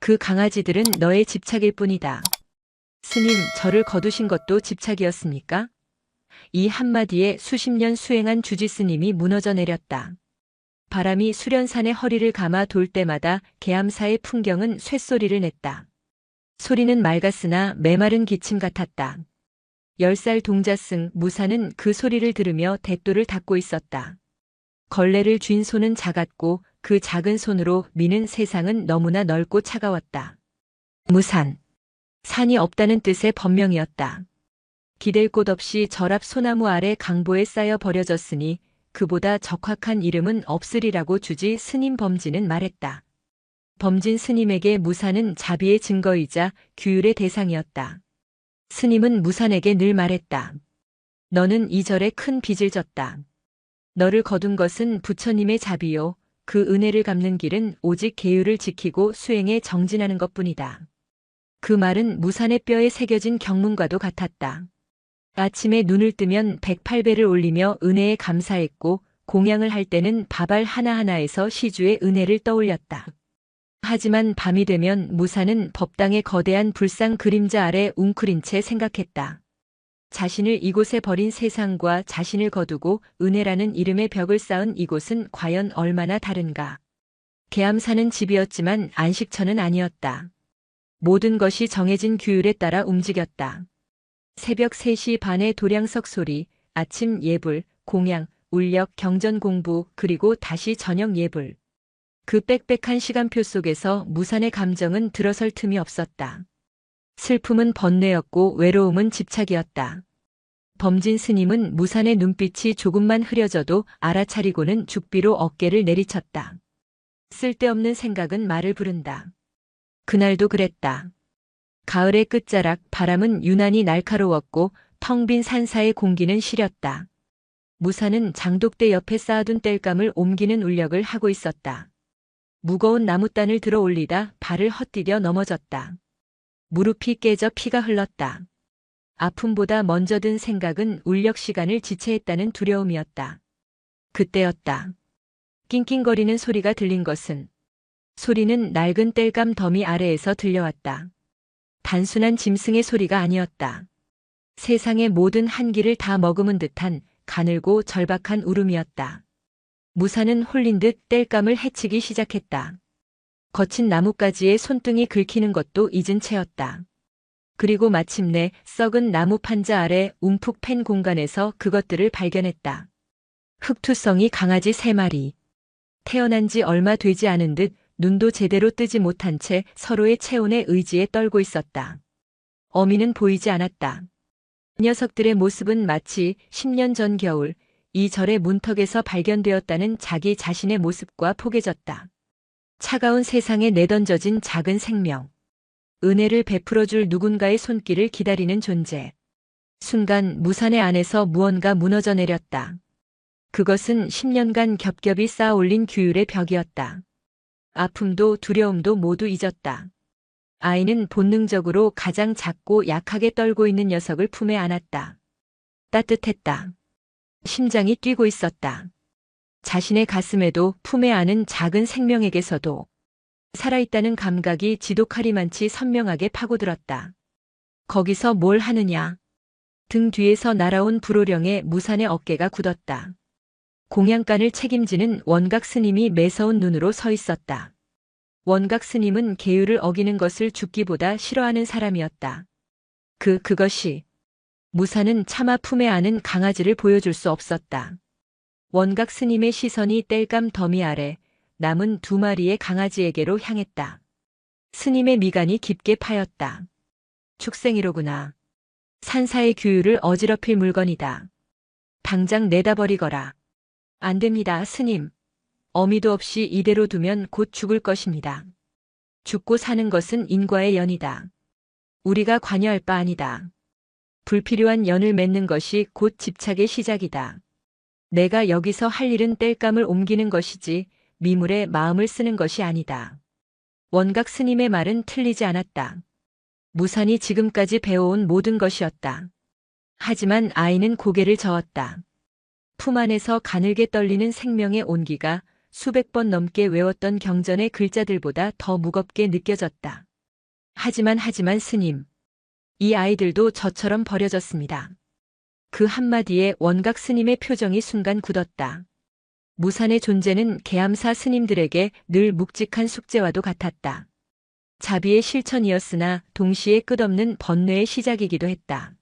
그 강아지들은 너의 집착일 뿐이다. 스님, 저를 거두신 것도 집착이었습니까? 이 한마디에 수십 년 수행한 주지스님이 무너져 내렸다. 바람이 수련산의 허리를 감아 돌 때마다 계암사의 풍경은 쇳소리를 냈다. 소리는 맑았으나 메마른 기침 같았다. 10살 동자승 무사는 그 소리를 들으며 대도를 닦고 있었다. 걸레를 쥔 손은 작았고 그 작은 손으로 미는 세상은 너무나 넓고 차가웠다. 무산. 산이 없다는 뜻의 법명이었다. 기댈 곳 없이 절 앞 소나무 아래 강보에 쌓여 버려졌으니 그보다 적확한 이름은 없으리라고 주지 스님 범진은 말했다. 범진 스님에게 무산은 자비의 증거이자 규율의 대상이었다. 스님은 무산에게 늘 말했다. 너는 이 절에 큰 빚을 졌다. 너를 거둔 것은 부처님의 자비요. 그 은혜를 갚는 길은 오직 계율을 지키고 수행에 정진하는 것뿐이다. 그 말은 무산의 뼈에 새겨진 경문과도 같았다. 아침에 눈을 뜨면 108배를 올리며 은혜에 감사했고 공양을 할 때는 밥알 하나하나에서 시주의 은혜를 떠올렸다. 하지만 밤이 되면 무산은 법당의 거대한 불상 그림자 아래 웅크린 채 생각했다. 자신을 이곳에 버린 세상과 자신을 거두고 은혜라는 이름의 벽을 쌓은 이곳은 과연 얼마나 다른가. 계암사는 집이었지만 안식처는 아니었다. 모든 것이 정해진 규율에 따라 움직였다. 새벽 3시 반의 도량석 소리, 아침 예불, 공양, 울력, 경전 공부, 그리고 다시 저녁 예불. 그 빽빽한 시간표 속에서 무산의 감정은 들어설 틈이 없었다. 슬픔은 번뇌였고 외로움은 집착이었다. 범진 스님은 무산의 눈빛이 조금만 흐려져도 알아차리고는 죽비로 어깨를 내리쳤다. 쓸데없는 생각은 말을 부른다. 그날도 그랬다. 가을의 끝자락 바람은 유난히 날카로웠고 텅 빈 산사의 공기는 시렸다. 무산은 장독대 옆에 쌓아둔 땔감을 옮기는 울력을 하고 있었다. 무거운 나무단을 들어 올리다 발을 헛디뎌 넘어졌다. 무릎이 깨져 피가 흘렀다. 아픔보다 먼저 든 생각은 울력 시간을 지체했다는 두려움이었다. 그때였다. 낑낑거리는 소리가 들린 것은 소리는 낡은 땔감 더미 아래에서 들려왔다. 단순한 짐승의 소리가 아니었다. 세상의 모든 한기를 다 머금은 듯한 가늘고 절박한 울음이었다. 무사는 홀린 듯 땔감을 헤치기 시작했다. 거친 나뭇가지에 손등이 긁히는 것도 잊은 채였다. 그리고 마침내 썩은 나무 판자 아래 움푹 팬 공간에서 그것들을 발견했다. 흑투성이 강아지 3마리. 태어난 지 얼마 되지 않은 듯 눈도 제대로 뜨지 못한 채 서로의 체온에 의지에 떨고 있었다. 어미는 보이지 않았다. 녀석들의 모습은 마치 10년 전 겨울 이 절의 문턱에서 발견되었다는 자기 자신의 모습과 포개졌다. 차가운 세상에 내던져진 작은 생명. 은혜를 베풀어줄 누군가의 손길을 기다리는 존재. 순간 무산의 안에서 무언가 무너져 내렸다. 그것은 10년간 겹겹이 쌓아 올린 규율의 벽이었다. 아픔도 두려움도 모두 잊었다. 아이는 본능적으로 가장 작고 약하게 떨고 있는 녀석을 품에 안았다. 따뜻했다. 심장이 뛰고 있었다. 자신의 가슴에도 품에 안은 작은 생명에게서도 살아있다는 감각이 지독하리만치 선명하게 파고들었다. 거기서 뭘 하느냐. 등 뒤에서 날아온 불호령에 무산의 어깨가 굳었다. 공양간을 책임지는 원각 스님이 매서운 눈으로 서 있었다. 원각 스님은 계율을 어기는 것을 죽기보다 싫어하는 사람이었다. 그것이 무사는 차마 품에 안은 강아지를 보여줄 수 없었다. 원각 스님의 시선이 땔감 더미 아래 남은 2마리의 강아지에게로 향했다. 스님의 미간이 깊게 파였다. 축생이로구나. 산사의 규율을 어지럽힐 물건이다. 당장 내다버리거라. 안 됩니다, 스님. 어미도 없이 이대로 두면 곧 죽을 것입니다. 죽고 사는 것은 인과의 연이다. 우리가 관여할 바 아니다. 불필요한 연을 맺는 것이 곧 집착의 시작이다. 내가 여기서 할 일은 땔감을 옮기는 것이지 미물에 마음을 쓰는 것이 아니다. 원각 스님의 말은 틀리지 않았다. 무산이 지금까지 배워온 모든 것이었다. 하지만 아이는 고개를 저었다. 품 안에서 가늘게 떨리는 생명의 온기가 수백 번 넘게 외웠던 경전의 글자들보다 더 무겁게 느껴졌다. 하지만 스님. 이 아이들도 저처럼 버려졌습니다. 그 한마디에 원각 스님의 표정이 순간 굳었다. 무산의 존재는 계암사 스님들에게 늘 묵직한 숙제와도 같았다. 자비의 실천이었으나 동시에 끝없는 번뇌의 시작이기도 했다.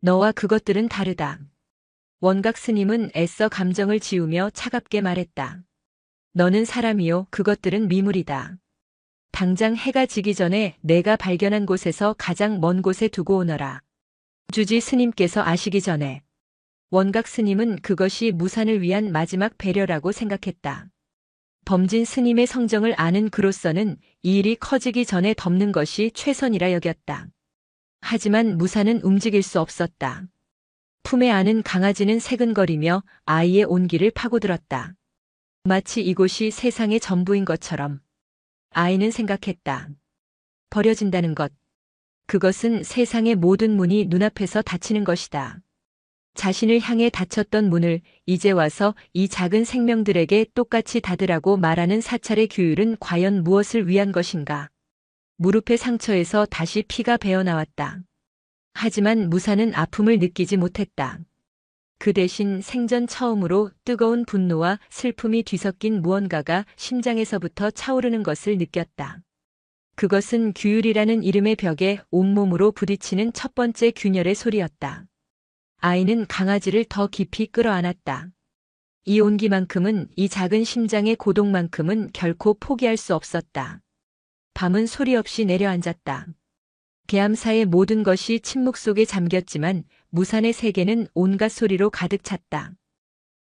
너와 그것들은 다르다. 원각 스님은 애써 감정을 지우며 차갑게 말했다. 너는 사람이요, 그것들은 미물이다. 당장 해가 지기 전에 내가 발견한 곳에서 가장 먼 곳에 두고 오너라. 주지 스님께서 아시기 전에. 원각 스님은 그것이 무산을 위한 마지막 배려라고 생각했다. 범진 스님의 성정을 아는 그로서는 이 일이 커지기 전에 덮는 것이 최선이라 여겼다. 하지만 무산은 움직일 수 없었다. 품에 안은 강아지는 새근거리며 아이의 온기를 파고들었다. 마치 이곳이 세상의 전부인 것처럼. 아이는 생각했다. 버려진다는 것. 그것은 세상의 모든 문이 눈앞에서 닫히는 것이다. 자신을 향해 닫혔던 문을 이제 와서 이 작은 생명들에게 똑같이 닫으라고 말하는 사찰의 규율은 과연 무엇을 위한 것인가? 무릎의 상처에서 다시 피가 배어나왔다. 하지만 무산은 아픔을 느끼지 못했다. 그 대신 생전 처음으로 뜨거운 분노와 슬픔이 뒤섞인 무언가가 심장에서부터 차오르는 것을 느꼈다. 그것은 규율이라는 이름의 벽에 온몸으로 부딪히는 첫 번째 균열의 소리였다. 아이는 강아지를 더 깊이 끌어안았다. 이 온기만큼은, 이 작은 심장의 고독만큼은 결코 포기할 수 없었다. 밤은 소리 없이 내려앉았다. 계암사의 모든 것이 침묵 속에 잠겼지만 무산의 세계는 온갖 소리로 가득 찼다.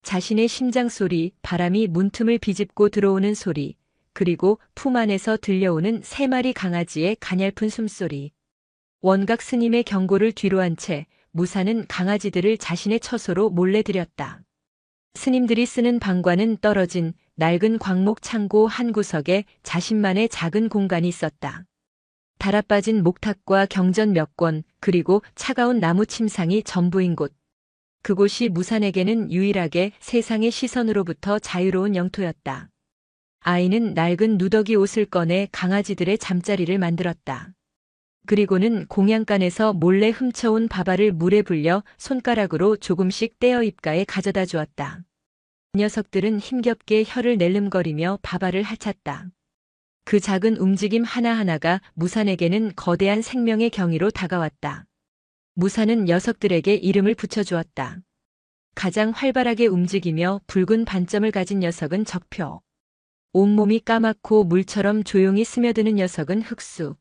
자신의 심장 소리, 바람이 문틈을 비집고 들어오는 소리, 그리고 품 안에서 들려오는 3마리 강아지의 가냘픈 숨소리. 원각 스님의 경고를 뒤로한 채 무산은 강아지들을 자신의 처소로 몰래 들였다. 스님들이 쓰는 방과는 떨어진 낡은 광목 창고 한 구석에 자신만의 작은 공간이 있었다. 달아빠진 목탁과 경전 몇 권, 그리고 차가운 나무 침상이 전부인 곳. 그곳이 무산에게는 유일하게 세상의 시선으로부터 자유로운 영토였다. 아이는 낡은 누더기 옷을 꺼내 강아지들의 잠자리를 만들었다. 그리고는 공양간에서 몰래 훔쳐온 밥알을 물에 불려 손가락으로 조금씩 떼어 입가에 가져다 주었다. 녀석들은 힘겹게 혀를 낼름거리며 밥알을 핥았다. 그 작은 움직임 하나하나가 무산에게는 거대한 생명의 경이로 다가왔다. 무산은 녀석들에게 이름을 붙여주었다. 가장 활발하게 움직이며 붉은 반점을 가진 녀석은 적표. 온몸이 까맣고 물처럼 조용히 스며드는 녀석은 흑수.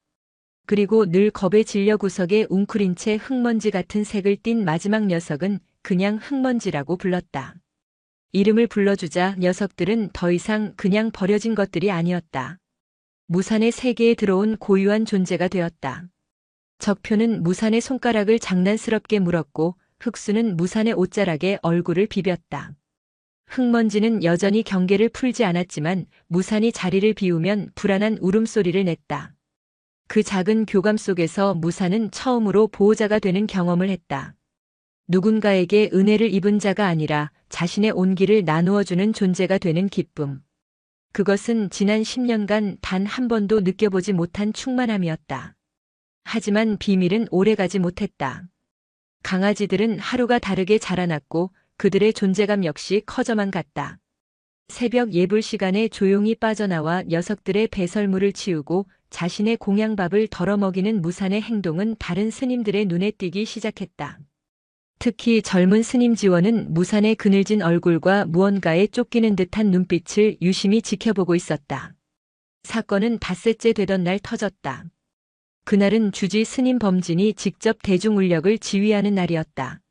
그리고 늘 겁에 질려 구석에 웅크린 채 흙먼지 같은 색을 띤 마지막 녀석은 그냥 흙먼지라고 불렀다. 이름을 불러주자 녀석들은 더 이상 그냥 버려진 것들이 아니었다. 무산의 세계에 들어온 고유한 존재가 되었다. 적표는 무산의 손가락을 장난스럽게 물었고 흑수는 무산의 옷자락에 얼굴을 비볐다. 흙먼지는 여전히 경계를 풀지 않았지만 무산이 자리를 비우면 불안한 울음소리를 냈다. 그 작은 교감 속에서 무산은 처음으로 보호자가 되는 경험을 했다. 누군가에게 은혜를 입은 자가 아니라 자신의 온기를 나누어주는 존재가 되는 기쁨. 그것은 지난 10년간 단 한 번도 느껴보지 못한 충만함이었다. 하지만 비밀은 오래가지 못했다. 강아지들은 하루가 다르게 자라났고 그들의 존재감 역시 커져만 갔다. 새벽 예불 시간에 조용히 빠져나와 녀석들의 배설물을 치우고 자신의 공양밥을 덜어먹이는 무산의 행동은 다른 스님들의 눈에 띄기 시작했다. 특히 젊은 스님 지원은 무산의 그늘진 얼굴과 무언가에 쫓기는 듯한 눈빛을 유심히 지켜보고 있었다. 사건은 닷새째 되던 날 터졌다. 그날은 주지 스님 범진이 직접 대중울력을 지휘하는 날이었다.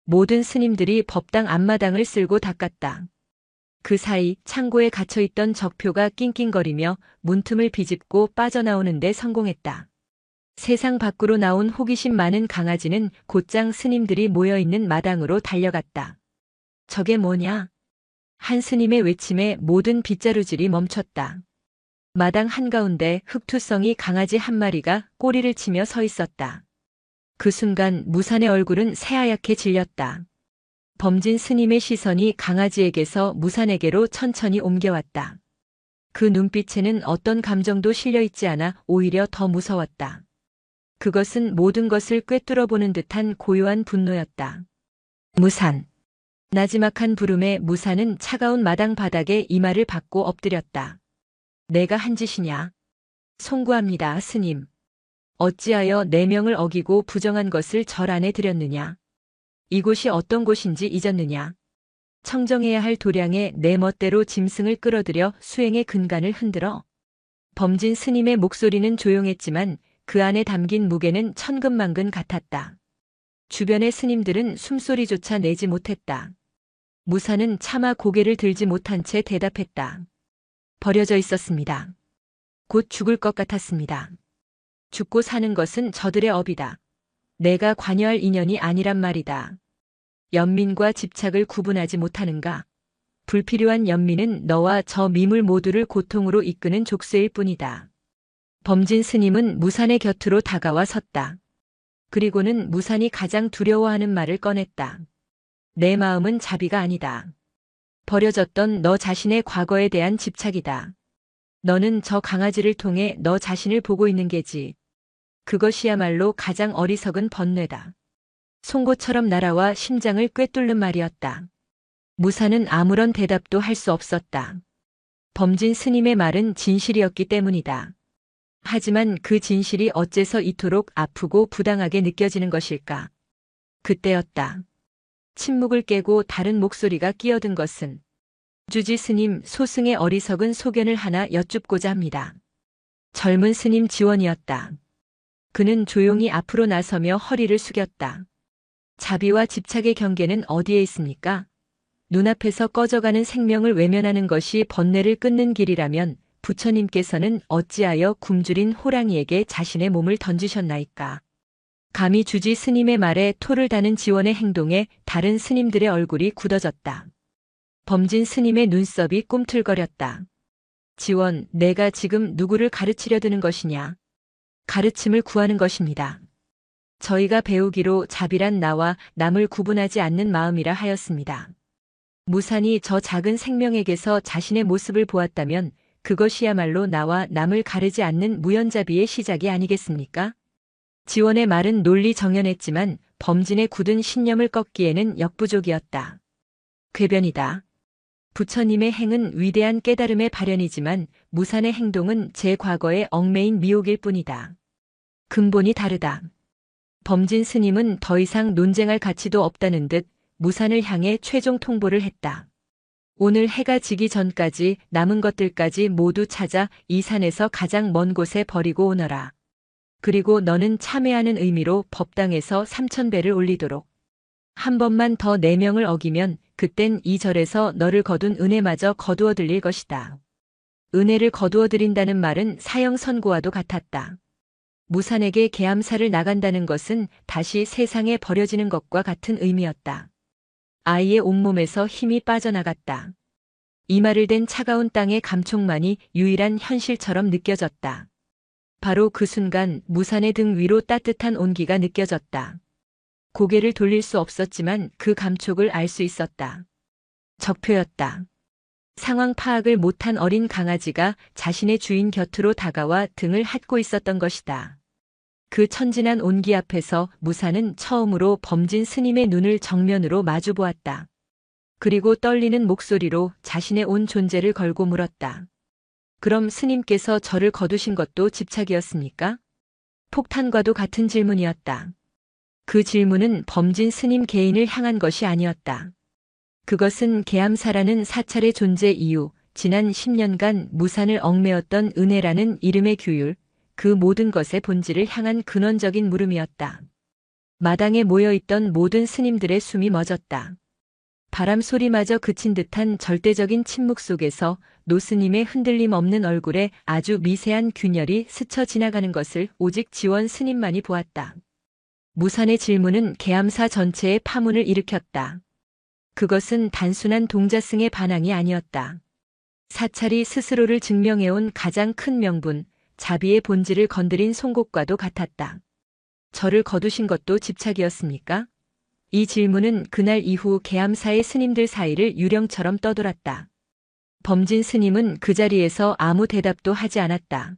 모든 스님들이 법당 앞마당을 쓸고 닦았다. 그 사이 창고에 갇혀있던 적표가 낑낑거리며 문틈을 비집고 빠져나오는데 성공했다. 세상 밖으로 나온 호기심 많은 강아지는 곧장 스님들이 모여있는 마당으로 달려갔다. 저게 뭐냐? 한 스님의 외침에 모든 빗자루질이 멈췄다. 마당 한가운데 흑투성이 강아지 한 마리가 꼬리를 치며 서 있었다. 그 순간 무산의 얼굴은 새하얗게 질렸다. 범진 스님의 시선이 강아지에게서 무산에게로 천천히 옮겨왔다. 그 눈빛에는 어떤 감정도 실려 있지 않아 오히려 더 무서웠다. 그것은 모든 것을 꿰뚫어보는 듯한 고요한 분노였다. 무산. 나지막한 부름에 무산은 차가운 마당 바닥에 이마를 박고 엎드렸다. 내가 한 짓이냐? 송구합니다, 스님. 어찌하여 내 명을 어기고 부정한 것을 절 안에 들였느냐? 이곳이 어떤 곳인지 잊었느냐? 청정해야 할 도량에 내 멋대로 짐승을 끌어들여 수행의 근간을 흔들어. 범진 스님의 목소리는 조용했지만 그 안에 담긴 무게는 천근만근 같았다. 주변의 스님들은 숨소리조차 내지 못했다. 무산은 차마 고개를 들지 못한 채 대답했다. 버려져 있었습니다. 곧 죽을 것 같았습니다. 죽고 사는 것은 저들의 업이다. 내가 관여할 인연이 아니란 말이다. 연민과 집착을 구분하지 못하는가? 불필요한 연민은 너와 저 미물 모두를 고통으로 이끄는 족쇄일 뿐이다. 범진 스님은 무산의 곁으로 다가와 섰다. 그리고는 무산이 가장 두려워하는 말을 꺼냈다. 내 마음은 자비가 아니다. 버려졌던 너 자신의 과거에 대한 집착이다. 너는 저 강아지를 통해 너 자신을 보고 있는 게지. 그것이야말로 가장 어리석은 번뇌다. 송곳처럼 날아와 심장을 꿰뚫는 말이었다. 무산은 아무런 대답도 할 수 없었다. 범진 스님의 말은 진실이었기 때문이다. 하지만 그 진실이 어째서 이토록 아프고 부당하게 느껴지는 것일까? 그때였다. 침묵을 깨고 다른 목소리가 끼어든 것은 주지 스님 소승의 어리석은 소견을 하나 여쭙고자 합니다. 젊은 스님 지원이었다. 그는 조용히 앞으로 나서며 허리를 숙였다. 자비와 집착의 경계는 어디에 있습니까? 눈앞에서 꺼져가는 생명을 외면하는 것이 번뇌를 끊는 길이라면 부처님께서는 어찌하여 굶주린 호랑이에게 자신의 몸을 던지셨나이까? 감히 주지 스님의 말에 토를 다는 지원의 행동에 다른 스님들의 얼굴이 굳어졌다. 범진 스님의 눈썹이 꿈틀거렸다. 지원, 내가 지금 누구를 가르치려 드는 것이냐? 가르침을 구하는 것입니다. 저희가 배우기로 자비란 나와 남을 구분하지 않는 마음이라 하였습니다. 무산이 저 작은 생명에게서 자신의 모습을 보았다면 그것이야말로 나와 남을 가르지 않는 무연자비의 시작이 아니겠습니까? 지원의 말은 논리정연했지만 범진의 굳은 신념을 꺾기에는 역부족이었다. 궤변이다. 부처님의 행은 위대한 깨달음의 발현이지만 무산의 행동은 제 과거의 얽매인 미혹일 뿐이다. 근본이 다르다. 범진 스님은 더 이상 논쟁할 가치도 없다는 듯 무산을 향해 최종 통보를 했다. 오늘 해가 지기 전까지 남은 것들까지 모두 찾아 이 산에서 가장 먼 곳에 버리고 오너라. 그리고 너는 참회하는 의미로 법당에서 3000배를 올리도록. 한 번만 더 내 명을 어기면 그땐 이 절에서 너를 거둔 은혜마저 거두어 들릴 것이다. 은혜를 거두어 들인다는 말은 사형 선고와도 같았다. 무산에게 계암사를 나간다는 것은 다시 세상에 버려지는 것과 같은 의미였다. 아이의 온몸에서 힘이 빠져나갔다. 이마를 댄 차가운 땅의 감촉만이 유일한 현실처럼 느껴졌다. 바로 그 순간 무산의 등 위로 따뜻한 온기가 느껴졌다. 고개를 돌릴 수 없었지만 그 감촉을 알 수 있었다. 적표였다. 상황 파악을 못한 어린 강아지가 자신의 주인 곁으로 다가와 등을 핥고 있었던 것이다. 그 천진한 온기 앞에서 무산은 처음으로 범진 스님의 눈을 정면으로 마주 보았다. 그리고 떨리는 목소리로 자신의 온 존재를 걸고 물었다. 그럼 스님께서 저를 거두신 것도 집착이었습니까? 폭탄과도 같은 질문이었다. 그 질문은 범진 스님 개인을 향한 것이 아니었다. 그것은 계암사라는 사찰의 존재 이유, 지난 10년간 무산을 얽매었던 은혜라는 이름의 규율, 그 모든 것의 본질을 향한 근원적인 물음이었다. 마당에 모여있던 모든 스님들의 숨이 멎었다. 바람 소리마저 그친 듯한 절대적인 침묵 속에서 노스님의 흔들림 없는 얼굴에 아주 미세한 균열이 스쳐 지나가는 것을 오직 지원 스님만이 보았다. 무산의 질문은 계암사 전체의 파문을 일으켰다. 그것은 단순한 동자승의 반항이 아니었다. 사찰이 스스로를 증명해온 가장 큰 명분, 자비의 본질을 건드린 송곳과도 같았다. 저를 거두신 것도 집착이었습니까? 이 질문은 그날 이후 계암사의 스님들 사이를 유령처럼 떠돌았다. 범진 스님은 그 자리에서 아무 대답도 하지 않았다.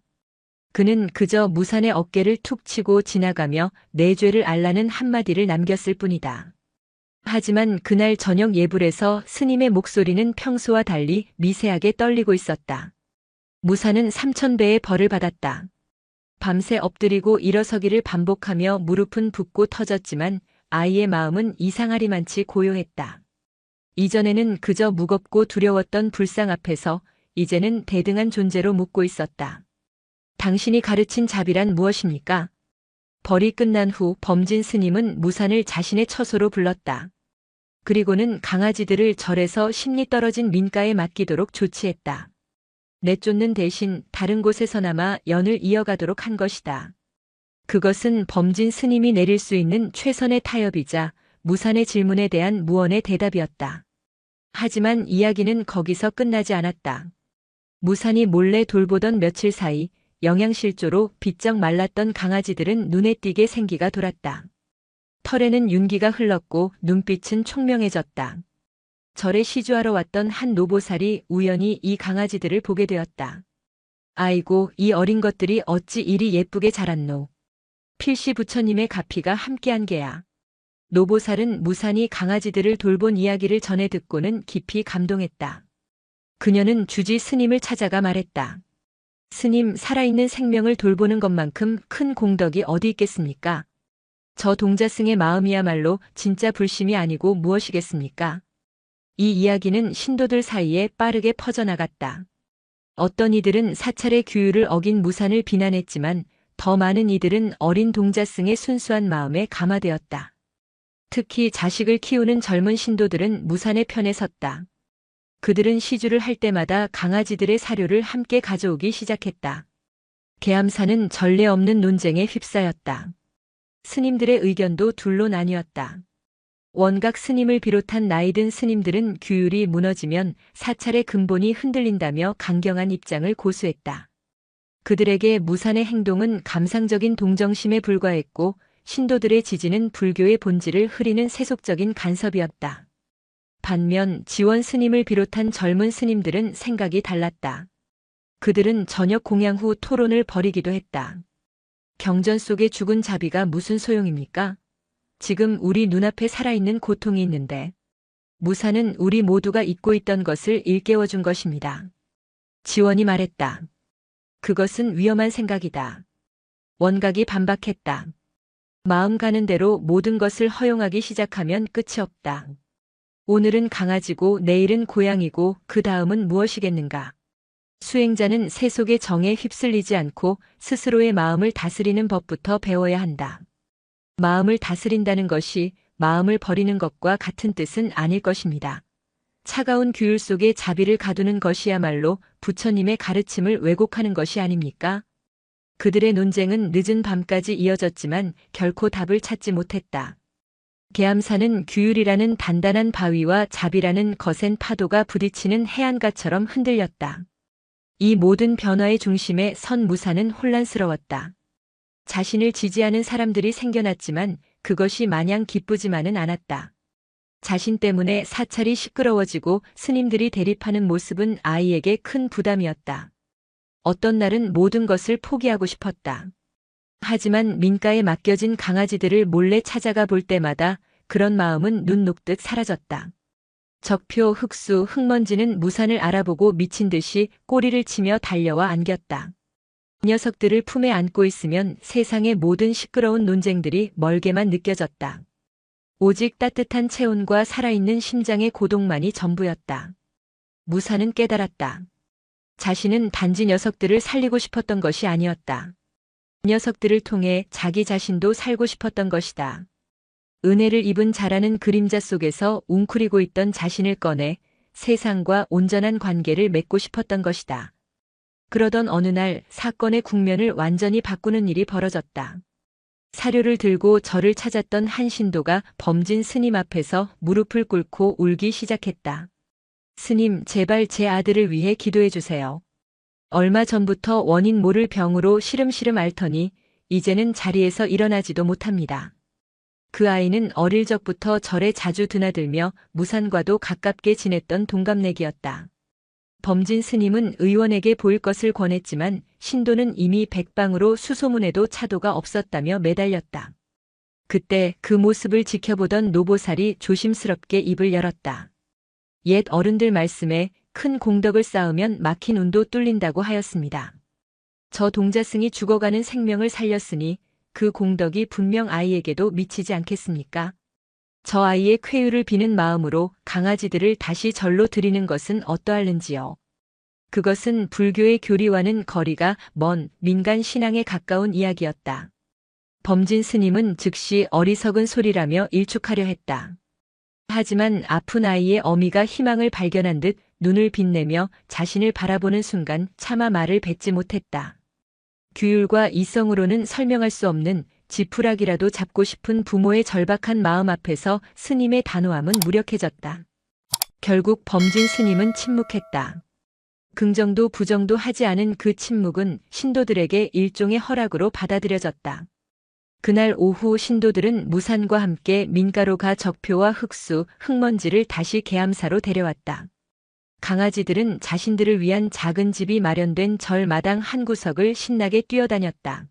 그는 그저 무산의 어깨를 툭 치고 지나가며 내 죄를 알라는 한마디를 남겼을 뿐이다. 하지만 그날 저녁 예불에서 스님의 목소리는 평소와 달리 미세하게 떨리고 있었다. 무산은 3000배의 벌을 받았다. 밤새 엎드리고 일어서기를 반복하며 무릎은 붓고 터졌지만 아이의 마음은 이상하리만치 고요했다. 이전에는 그저 무겁고 두려웠던 불상 앞에서 이제는 대등한 존재로 묻고 있었다. 당신이 가르친 자비란 무엇입니까? 벌이 끝난 후 범진 스님은 무산을 자신의 처소로 불렀다. 그리고는 강아지들을 절에서 심리 떨어진 민가에 맡기도록 조치했다. 내쫓는 대신 다른 곳에서나마 연을 이어가도록 한 것이다. 그것은 범진 스님이 내릴 수 있는 최선의 타협이자 무산의 질문에 대한 무언의 대답이었다. 하지만 이야기는 거기서 끝나지 않았다. 무산이 몰래 돌보던 며칠 사이 영양실조로 비쩍 말랐던 강아지들은 눈에 띄게 생기가 돌았다. 털에는 윤기가 흘렀고 눈빛은 총명해졌다. 절에 시주하러 왔던 한 노보살이 우연히 이 강아지들을 보게 되었다. 아이고, 이 어린 것들이 어찌 이리 예쁘게 자랐노. 필시 부처님의 가피가 함께한 게야. 노보살은 무산이 강아지들을 돌본 이야기를 전해 듣고는 깊이 감동했다. 그녀는 주지 스님을 찾아가 말했다. 스님, 살아있는 생명을 돌보는 것만큼 큰 공덕이 어디 있겠습니까? 저 동자승의 마음이야말로 진짜 불심이 아니고 무엇이겠습니까? 이 이야기는 신도들 사이에 빠르게 퍼져나갔다. 어떤 이들은 사찰의 규율을 어긴 무산을 비난했지만 더 많은 이들은 어린 동자승의 순수한 마음에 감화되었다. 특히 자식을 키우는 젊은 신도들은 무산의 편에 섰다. 그들은 시주를 할 때마다 강아지들의 사료를 함께 가져오기 시작했다. 계암사는 전례 없는 논쟁에 휩싸였다. 스님들의 의견도 둘로 나뉘었다. 원각 스님을 비롯한 나이든 스님들은 규율이 무너지면 사찰의 근본이 흔들린다며 강경한 입장을 고수했다. 그들에게 무산의 행동은 감상적인 동정심에 불과했고 신도들의 지지는 불교의 본질을 흐리는 세속적인 간섭이었다. 반면 지원 스님을 비롯한 젊은 스님들은 생각이 달랐다. 그들은 저녁 공양 후 토론을 벌이기도 했다. 경전 속의 죽은 자비가 무슨 소용입니까? 지금 우리 눈앞에 살아있는 고통이 있는데 무산은 우리 모두가 잊고 있던 것을 일깨워준 것입니다. 지원이 말했다. 그것은 위험한 생각이다. 원각이 반박했다. 마음 가는 대로 모든 것을 허용하기 시작하면 끝이 없다. 오늘은 강아지고 내일은 고양이고 그 다음은 무엇이겠는가? 수행자는 세속의 정에 휩쓸리지 않고 스스로의 마음을 다스리는 법부터 배워야 한다. 마음을 다스린다는 것이 마음을 버리는 것과 같은 뜻은 아닐 것입니다. 차가운 규율 속에 자비를 가두는 것이야말로 부처님의 가르침을 왜곡하는 것이 아닙니까? 그들의 논쟁은 늦은 밤까지 이어졌지만 결코 답을 찾지 못했다. 계암사는 규율이라는 단단한 바위와 자비라는 거센 파도가 부딪히는 해안가처럼 흔들렸다. 이 모든 변화의 중심에 선 무산은 혼란스러웠다. 자신을 지지하는 사람들이 생겨났지만 그것이 마냥 기쁘지만은 않았다. 자신 때문에 사찰이 시끄러워지고 스님들이 대립하는 모습은 아이에게 큰 부담이었다. 어떤 날은 모든 것을 포기하고 싶었다. 하지만 민가에 맡겨진 강아지들을 몰래 찾아가 볼 때마다 그런 마음은 눈 녹듯 사라졌다. 적표, 흙수, 흙먼지는 무산을 알아보고 미친 듯이 꼬리를 치며 달려와 안겼다. 녀석들을 품에 안고 있으면 세상의 모든 시끄러운 논쟁들이 멀게만 느껴졌다. 오직 따뜻한 체온과 살아있는 심장의 고독만이 전부였다. 무산은 깨달았다. 자신은 단지 녀석들을 살리고 싶었던 것이 아니었다. 녀석들을 통해 자기 자신도 살고 싶었던 것이다. 은혜를 입은 자라는 그림자 속에서 웅크리고 있던 자신을 꺼내 세상과 온전한 관계를 맺고 싶었던 것이다. 그러던 어느 날 사건의 국면을 완전히 바꾸는 일이 벌어졌다. 사료를 들고 절을 찾았던 한 신도가 범진 스님 앞에서 무릎을 꿇고 울기 시작했다. 스님, 제발 제 아들을 위해 기도해 주세요. 얼마 전부터 원인 모를 병으로 시름시름 앓더니 이제는 자리에서 일어나지도 못합니다. 그 아이는 어릴 적부터 절에 자주 드나들며 무산과도 가깝게 지냈던 동갑내기였다. 범진 스님은 의원에게 보일 것을 권했지만 신도는 이미 백방으로 수소문에도 차도가 없었다며 매달렸다. 그때 그 모습을 지켜보던 노보살이 조심스럽게 입을 열었다. 옛 어른들 말씀에 큰 공덕을 쌓으면 막힌 운도 뚫린다고 하였습니다. 저 동자승이 죽어가는 생명을 살렸으니 그 공덕이 분명 아이에게도 미치지 않겠습니까? 저 아이의 쾌유를 비는 마음으로 강아지들을 다시 절로 들이는 것은 어떠할는지요. 그것은 불교의 교리와는 거리가 먼 민간 신앙에 가까운 이야기였다. 범진 스님은 즉시 어리석은 소리라며 일축하려 했다. 하지만 아픈 아이의 어미가 희망을 발견한 듯 눈을 빛내며 자신을 바라보는 순간 차마 말을 뱉지 못했다. 규율과 이성으로는 설명할 수 없는 지푸라기라도 잡고 싶은 부모의 절박한 마음 앞에서 스님의 단호함은 무력해졌다. 결국 범진 스님은 침묵했다. 긍정도 부정도 하지 않은 그 침묵은 신도들에게 일종의 허락으로 받아들여졌다. 그날 오후 신도들은 무산과 함께 민가로 가 적표와 흙수, 흙먼지를 다시 계암사로 데려왔다. 강아지들은 자신들을 위한 작은 집이 마련된 절 마당 한 구석을 신나게 뛰어다녔다.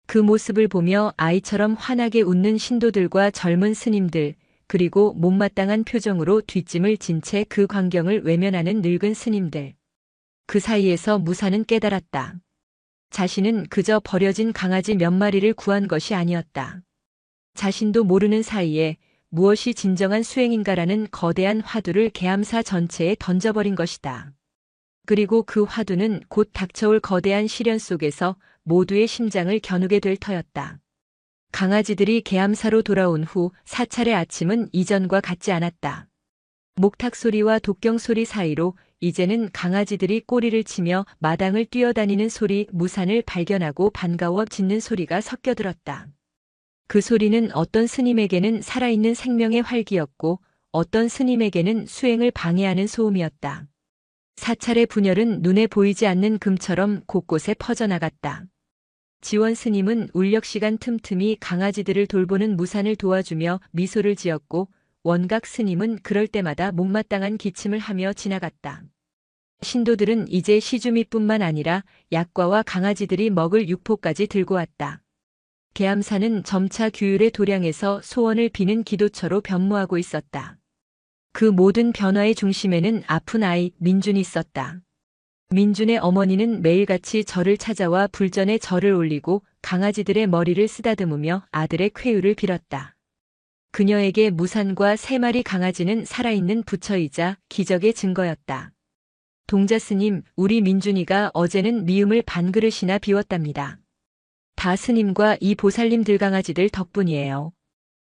그 모습을 보며 아이처럼 환하게 웃는 신도들과 젊은 스님들, 그리고 못마땅한 표정으로 뒷짐을 진 채 그 광경을 외면하는 늙은 스님들. 그 사이에서 무산은 깨달았다. 자신은 그저 버려진 강아지 몇 마리를 구한 것이 아니었다. 자신도 모르는 사이에 무엇이 진정한 수행인가라는 거대한 화두를 계암사 전체에 던져버린 것이다. 그리고 그 화두는 곧 닥쳐올 거대한 시련 속에서 모두의 심장을 겨누게 될 터였다. 강아지들이 계암사로 돌아온 후 사찰의 아침은 이전과 같지 않았다. 목탁 소리와 독경 소리 사이로 이제는 강아지들이 꼬리를 치며 마당을 뛰어다니는 소리, 무산을 발견하고 반가워 짖는 소리가 섞여들었다. 그 소리는 어떤 스님에게는 살아있는 생명의 활기였고 어떤 스님에게는 수행을 방해하는 소음이었다. 사찰의 분열은 눈에 보이지 않는 금처럼 곳곳에 퍼져나갔다. 지원 스님은 울력 시간 틈틈이 강아지들을 돌보는 무산을 도와주며 미소를 지었고 원각 스님은 그럴 때마다 못마땅한 기침을 하며 지나갔다. 신도들은 이제 시주미뿐만 아니라 약과와 강아지들이 먹을 육포까지 들고 왔다. 계암사는 점차 규율의 도량에서 소원을 비는 기도처로 변모하고 있었다. 그 모든 변화의 중심에는 아픈 아이 민준이 있었다. 민준의 어머니는 매일같이 절을 찾아와 불전에 절을 올리고 강아지들의 머리를 쓰다듬으며 아들의 쾌유를 빌었다. 그녀에게 무산과 3마리 강아지는 살아있는 부처이자 기적의 증거였다. 동자스님, 우리 민준이가 어제는 미음을 반그릇이나 비웠답니다. 다 스님과 이 보살님들 강아지들 덕분이에요.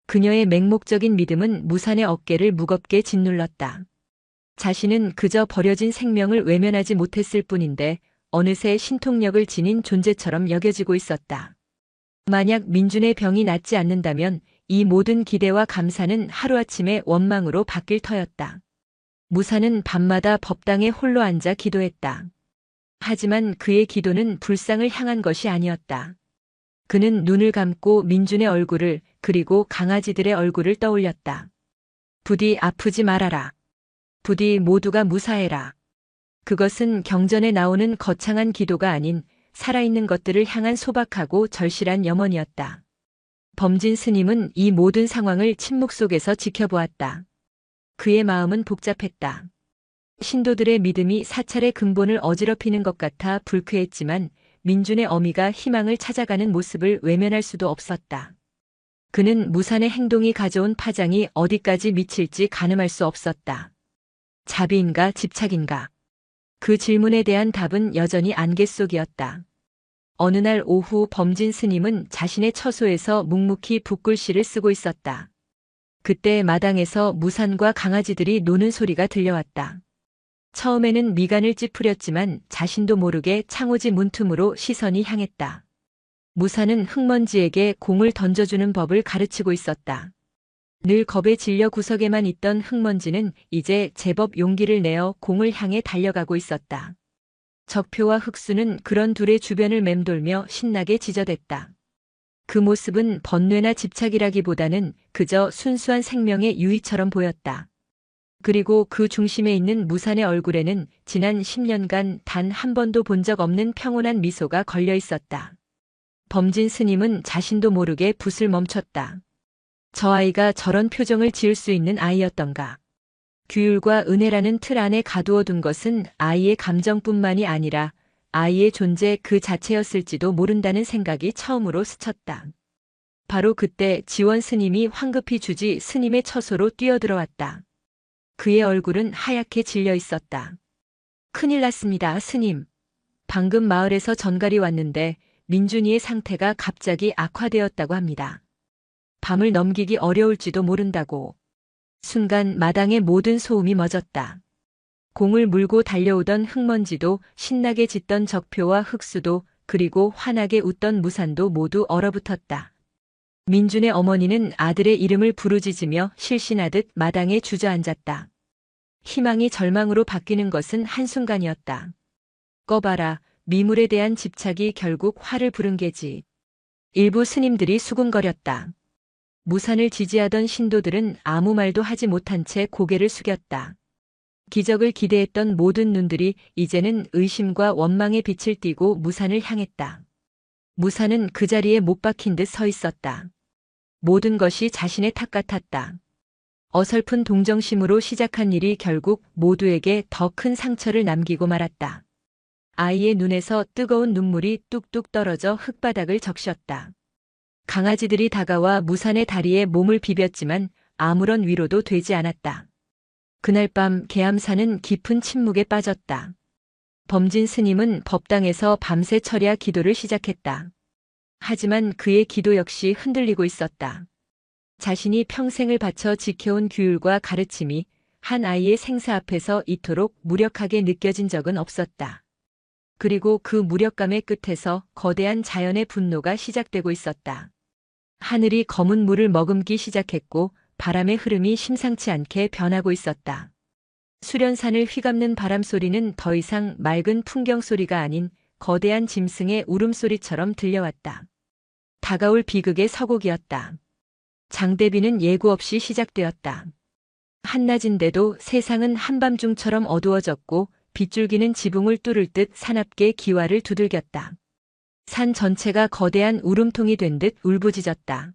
그녀의 맹목적인 믿음은 무산의 어깨를 무겁게 짓눌렀다. 자신은 그저 버려진 생명을 외면하지 못했을 뿐인데 어느새 신통력을 지닌 존재처럼 여겨지고 있었다. 만약 민준의 병이 낫지 않는다면 이 모든 기대와 감사는 하루아침에 원망으로 바뀔 터였다. 무산은 밤마다 법당에 홀로 앉아 기도했다. 하지만 그의 기도는 불상을 향한 것이 아니었다. 그는 눈을 감고 민준의 얼굴을 그리고 강아지들의 얼굴을 떠올렸다. 부디 아프지 말아라. 부디 모두가 무사해라. 그것은 경전에 나오는 거창한 기도가 아닌 살아있는 것들을 향한 소박하고 절실한 염원이었다. 범진 스님은 이 모든 상황을 침묵 속에서 지켜보았다. 그의 마음은 복잡했다. 신도들의 믿음이 사찰의 근본을 어지럽히는 것 같아 불쾌했지만 민준의 어미가 희망을 찾아가는 모습을 외면할 수도 없었다. 그는 무산의 행동이 가져온 파장이 어디까지 미칠지 가늠할 수 없었다. 자비인가 집착인가? 그 질문에 대한 답은 여전히 안개 속이었다. 어느 날 오후 범진 스님은 자신의 처소에서 묵묵히 붓글씨를 쓰고 있었다. 그때 마당에서 무산과 강아지들이 노는 소리가 들려왔다. 처음에는 미간을 찌푸렸지만 자신도 모르게 창호지 문틈으로 시선이 향했다. 무산은 흙먼지에게 공을 던져주는 법을 가르치고 있었다. 늘 겁에 질려 구석에만 있던 흙먼지는 이제 제법 용기를 내어 공을 향해 달려가고 있었다. 적표와 흙수는 그런 둘의 주변을 맴돌며 신나게 지저댔다. 그 모습은 번뇌나 집착이라기보다는 그저 순수한 생명의 유의처럼 보였다. 그리고 그 중심에 있는 무산의 얼굴에는 지난 10년간 단 한 번도 본 적 없는 평온한 미소가 걸려 있었다. 범진 스님은 자신도 모르게 붓을 멈췄다. 저 아이가 저런 표정을 지을 수 있는 아이였던가. 규율과 은혜라는 틀 안에 가두어 둔 것은 아이의 감정뿐만이 아니라 아이의 존재 그 자체였을지도 모른다는 생각이 처음으로 스쳤다. 바로 그때 지원 스님이 황급히 주지 스님의 처소로 뛰어들어왔다. 그의 얼굴은 하얗게 질려 있었다. 큰일 났습니다, 스님. 방금 마을에서 전갈이 왔는데 민준이의 상태가 갑자기 악화되었다고 합니다. 밤을 넘기기 어려울지도 모른다고. 순간 마당의 모든 소음이 멎었다. 공을 물고 달려오던 흙먼지도 신나게 짖던 적표와 흙수도 그리고 환하게 웃던 무산도 모두 얼어붙었다. 민준의 어머니는 아들의 이름을 부르짖으며 실신하듯 마당에 주저앉았다. 희망이 절망으로 바뀌는 것은 한순간이었다. 꺼봐라, 미물에 대한 집착이 결국 화를 부른 게지. 일부 스님들이 수군거렸다. 무산을 지지하던 신도들은 아무 말도 하지 못한 채 고개를 숙였다. 기적을 기대했던 모든 눈들이 이제는 의심과 원망의 빛을 띠고 무산을 향했다. 무산은 그 자리에 못 박힌 듯 서 있었다. 모든 것이 자신의 탓 같았다. 어설픈 동정심으로 시작한 일이 결국 모두에게 더 큰 상처를 남기고 말았다. 아이의 눈에서 뜨거운 눈물이 뚝뚝 떨어져 흙바닥을 적셨다. 강아지들이 다가와 무산의 다리에 몸을 비볐지만 아무런 위로도 되지 않았다. 그날 밤 계암사는 깊은 침묵에 빠졌다. 범진 스님은 법당에서 밤새 철야 기도를 시작했다. 하지만 그의 기도 역시 흔들리고 있었다. 자신이 평생을 바쳐 지켜온 규율과 가르침이 한 아이의 생사 앞에서 이토록 무력하게 느껴진 적은 없었다. 그리고 그 무력감의 끝에서 거대한 자연의 분노가 시작되고 있었다. 하늘이 검은 물을 머금기 시작했고 바람의 흐름이 심상치 않게 변하고 있었다. 수련산을 휘감는 바람 소리는 더 이상 맑은 풍경 소리가 아닌 거대한 짐승의 울음소리처럼 들려왔다. 다가올 비극의 서곡이었다. 장대비는 예고 없이 시작되었다. 한낮인데도 세상은 한밤중처럼 어두워졌고 빗줄기는 지붕을 뚫을 듯 사납게 기와를 두들겼다. 산 전체가 거대한 울음통이 된 듯 울부짖었다.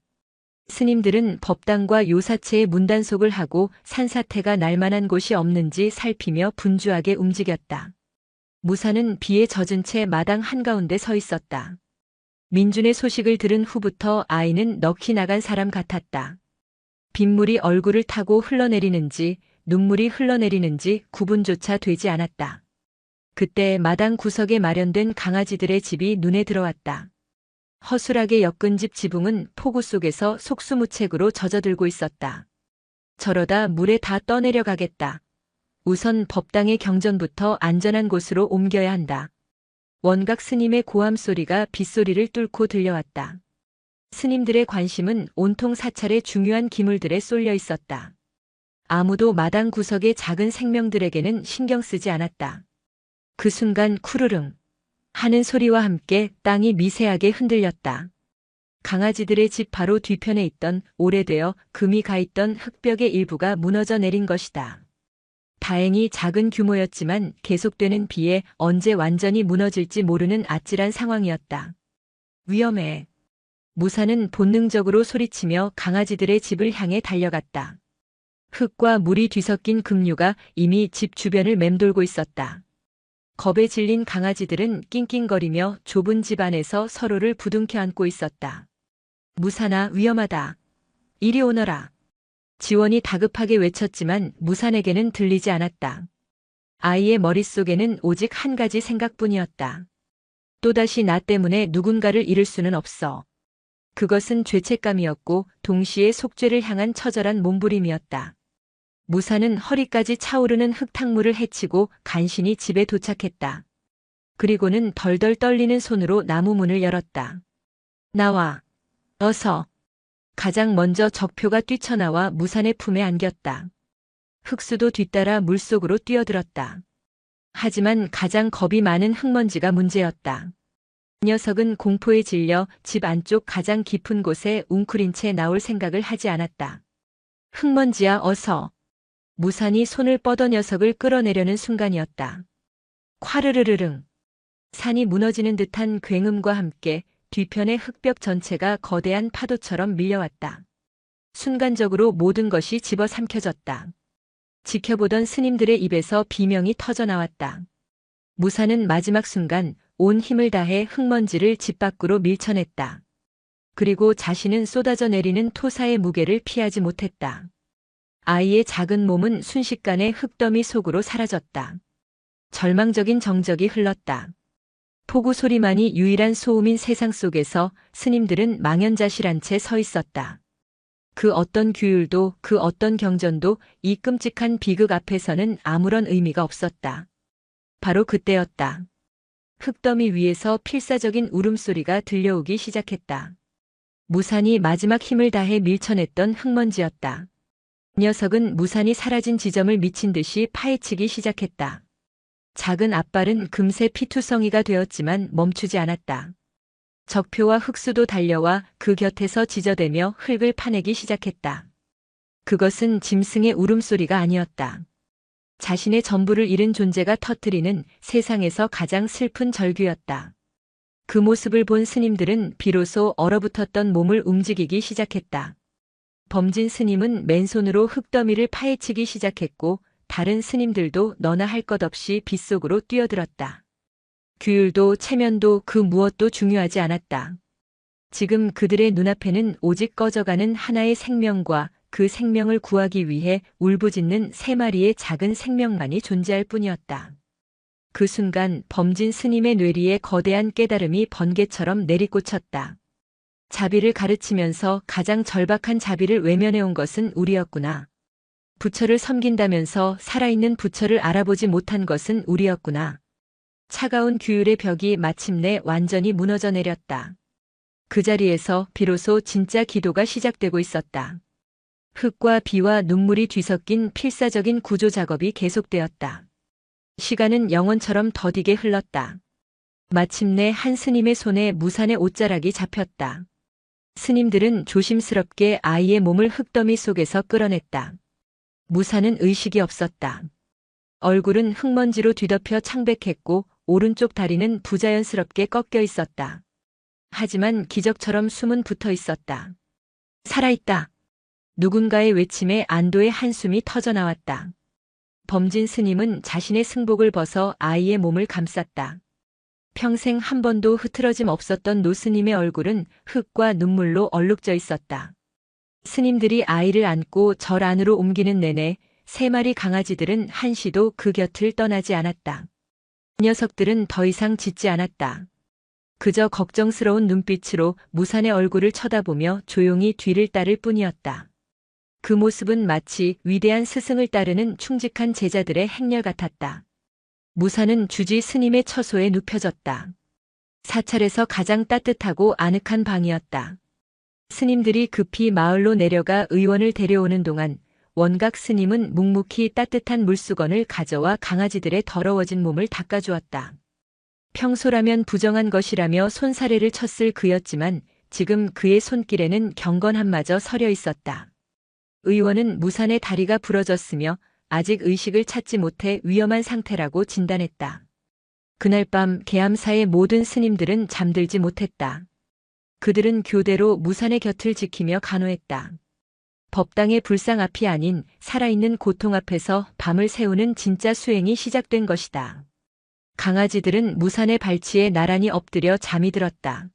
스님들은 법당과 요사체의 문단속을 하고 산사태가 날만한 곳이 없는지 살피며 분주하게 움직였다. 무사는 비에 젖은 채 마당 한가운데 서 있었다. 민준의 소식을 들은 후부터 아이는 넋이 나간 사람 같았다. 빗물이 얼굴을 타고 흘러내리는지 눈물이 흘러내리는지 구분조차 되지 않았다. 그때 마당 구석에 마련된 강아지들의 집이 눈에 들어왔다. 허술하게 엮은 집 지붕은 폭우 속에서 속수무책으로 젖어들고 있었다. 저러다 물에 다 떠내려가겠다. 우선 법당의 경전부터 안전한 곳으로 옮겨야 한다. 원각 스님의 고함 소리가 빗소리를 뚫고 들려왔다. 스님들의 관심은 온통 사찰의 중요한 기물들에 쏠려 있었다. 아무도 마당 구석의 작은 생명들에게는 신경 쓰지 않았다. 그 순간 쿠르릉 하는 소리와 함께 땅이 미세하게 흔들렸다. 강아지들의 집 바로 뒤편에 있던 오래되어 금이 가있던 흙벽의 일부가 무너져 내린 것이다. 다행히 작은 규모였지만 계속되는 비에 언제 완전히 무너질지 모르는 아찔한 상황이었다. 위험해. 무사는 본능적으로 소리치며 강아지들의 집을 향해 달려갔다. 흙과 물이 뒤섞인 급류가 이미 집 주변을 맴돌고 있었다. 겁에 질린 강아지들은 낑낑거리며 좁은 집 안에서 서로를 부둥켜 안고 있었다. 무산아, 위험하다. 이리 오너라. 지원이 다급하게 외쳤지만 무산에게는 들리지 않았다. 아이의 머릿속에는 오직 한 가지 생각뿐이었다. 또다시 나 때문에 누군가를 잃을 수는 없어. 그것은 죄책감이었고 동시에 속죄를 향한 처절한 몸부림이었다. 무사는 허리까지 차오르는 흙탕물을 헤치고 간신히 집에 도착했다. 그리고는 덜덜 떨리는 손으로 나무 문을 열었다. 나와. 어서. 가장 먼저 적표가 뛰쳐나와 무산의 품에 안겼다. 흙수도 뒤따라 물속으로 뛰어들었다. 하지만 가장 겁이 많은 흙먼지가 문제였다. 녀석은 공포에 질려 집 안쪽 가장 깊은 곳에 웅크린 채 나올 생각을 하지 않았다. 흙먼지야 어서. 무산이 손을 뻗어 녀석을 끌어내려는 순간이었다. 콰르르르릉. 산이 무너지는 듯한 굉음과 함께 뒤편의 흙벽 전체가 거대한 파도처럼 밀려왔다. 순간적으로 모든 것이 집어삼켜졌다. 지켜보던 스님들의 입에서 비명이 터져나왔다. 무산은 마지막 순간 온 힘을 다해 흙먼지를 집 밖으로 밀쳐냈다. 그리고 자신은 쏟아져 내리는 토사의 무게를 피하지 못했다. 아이의 작은 몸은 순식간에 흙더미 속으로 사라졌다. 절망적인 정적이 흘렀다. 폭우 소리만이 유일한 소음인 세상 속에서 스님들은 망연자실한 채 서 있었다. 그 어떤 규율도 그 어떤 경전도 이 끔찍한 비극 앞에서는 아무런 의미가 없었다. 바로 그때였다. 흙더미 위에서 필사적인 울음소리가 들려오기 시작했다. 무산이 마지막 힘을 다해 밀쳐냈던 흙먼지였다. 녀석은 무산이 사라진 지점을 미친 듯이 파헤치기 시작했다. 작은 앞발은 금세 피투성이가 되었지만 멈추지 않았다. 적표와 흙수도 달려와 그 곁에서 지저대며 흙을 파내기 시작했다. 그것은 짐승의 울음소리가 아니었다. 자신의 전부를 잃은 존재가 터뜨리는 세상에서 가장 슬픈 절규였다. 그 모습을 본 스님들은 비로소 얼어붙었던 몸을 움직이기 시작했다. 범진 스님은 맨손으로 흙더미를 파헤치기 시작했고 다른 스님들도 너나 할 것 없이 빗속으로 뛰어들었다. 규율도 체면도 그 무엇도 중요하지 않았다. 지금 그들의 눈앞에는 오직 꺼져가는 하나의 생명과 그 생명을 구하기 위해 울부짖는 3마리의 작은 생명만이 존재할 뿐이었다. 그 순간 범진 스님의 뇌리에 거대한 깨달음이 번개처럼 내리꽂혔다. 자비를 가르치면서 가장 절박한 자비를 외면해온 것은 우리였구나. 부처를 섬긴다면서 살아있는 부처를 알아보지 못한 것은 우리였구나. 차가운 규율의 벽이 마침내 완전히 무너져 내렸다. 그 자리에서 비로소 진짜 기도가 시작되고 있었다. 흙과 비와 눈물이 뒤섞인 필사적인 구조 작업이 계속되었다. 시간은 영원처럼 더디게 흘렀다. 마침내 한 스님의 손에 무산의 옷자락이 잡혔다. 스님들은 조심스럽게 아이의 몸을 흙더미 속에서 끌어냈다. 무산은 의식이 없었다. 얼굴은 흙먼지로 뒤덮여 창백했고 오른쪽 다리는 부자연스럽게 꺾여 있었다. 하지만 기적처럼 숨은 붙어 있었다. 살아있다. 누군가의 외침에 안도의 한숨이 터져나왔다. 범진 스님은 자신의 승복을 벗어 아이의 몸을 감쌌다. 평생 한 번도 흐트러짐 없었던 노스님의 얼굴은 흙과 눈물로 얼룩져 있었다. 스님들이 아이를 안고 절 안으로 옮기는 내내 3마리 강아지들은 한시도 그 곁을 떠나지 않았다. 녀석들은 더 이상 짖지 않았다. 그저 걱정스러운 눈빛으로 무산의 얼굴을 쳐다보며 조용히 뒤를 따를 뿐이었다. 그 모습은 마치 위대한 스승을 따르는 충직한 제자들의 행렬 같았다. 무산은 주지 스님의 처소에 눕혀졌다. 사찰에서 가장 따뜻하고 아늑한 방이었다. 스님들이 급히 마을로 내려가 의원을 데려오는 동안 원각 스님은 묵묵히 따뜻한 물수건을 가져와 강아지들의 더러워진 몸을 닦아주었다. 평소라면 부정한 것이라며 손사래를 쳤을 그였지만 지금 그의 손길에는 경건함마저 서려 있었다. 의원은 무산의 다리가 부러졌으며 아직 의식을 찾지 못해 위험한 상태라고 진단했다. 그날 밤 계암사의 모든 스님들은 잠들지 못했다. 그들은 교대로 무산의 곁을 지키며 간호했다. 법당의 불상 앞이 아닌 살아있는 고통 앞에서 밤을 새우는 진짜 수행이 시작된 것이다. 강아지들은 무산의 발치에 나란히 엎드려 잠이 들었다.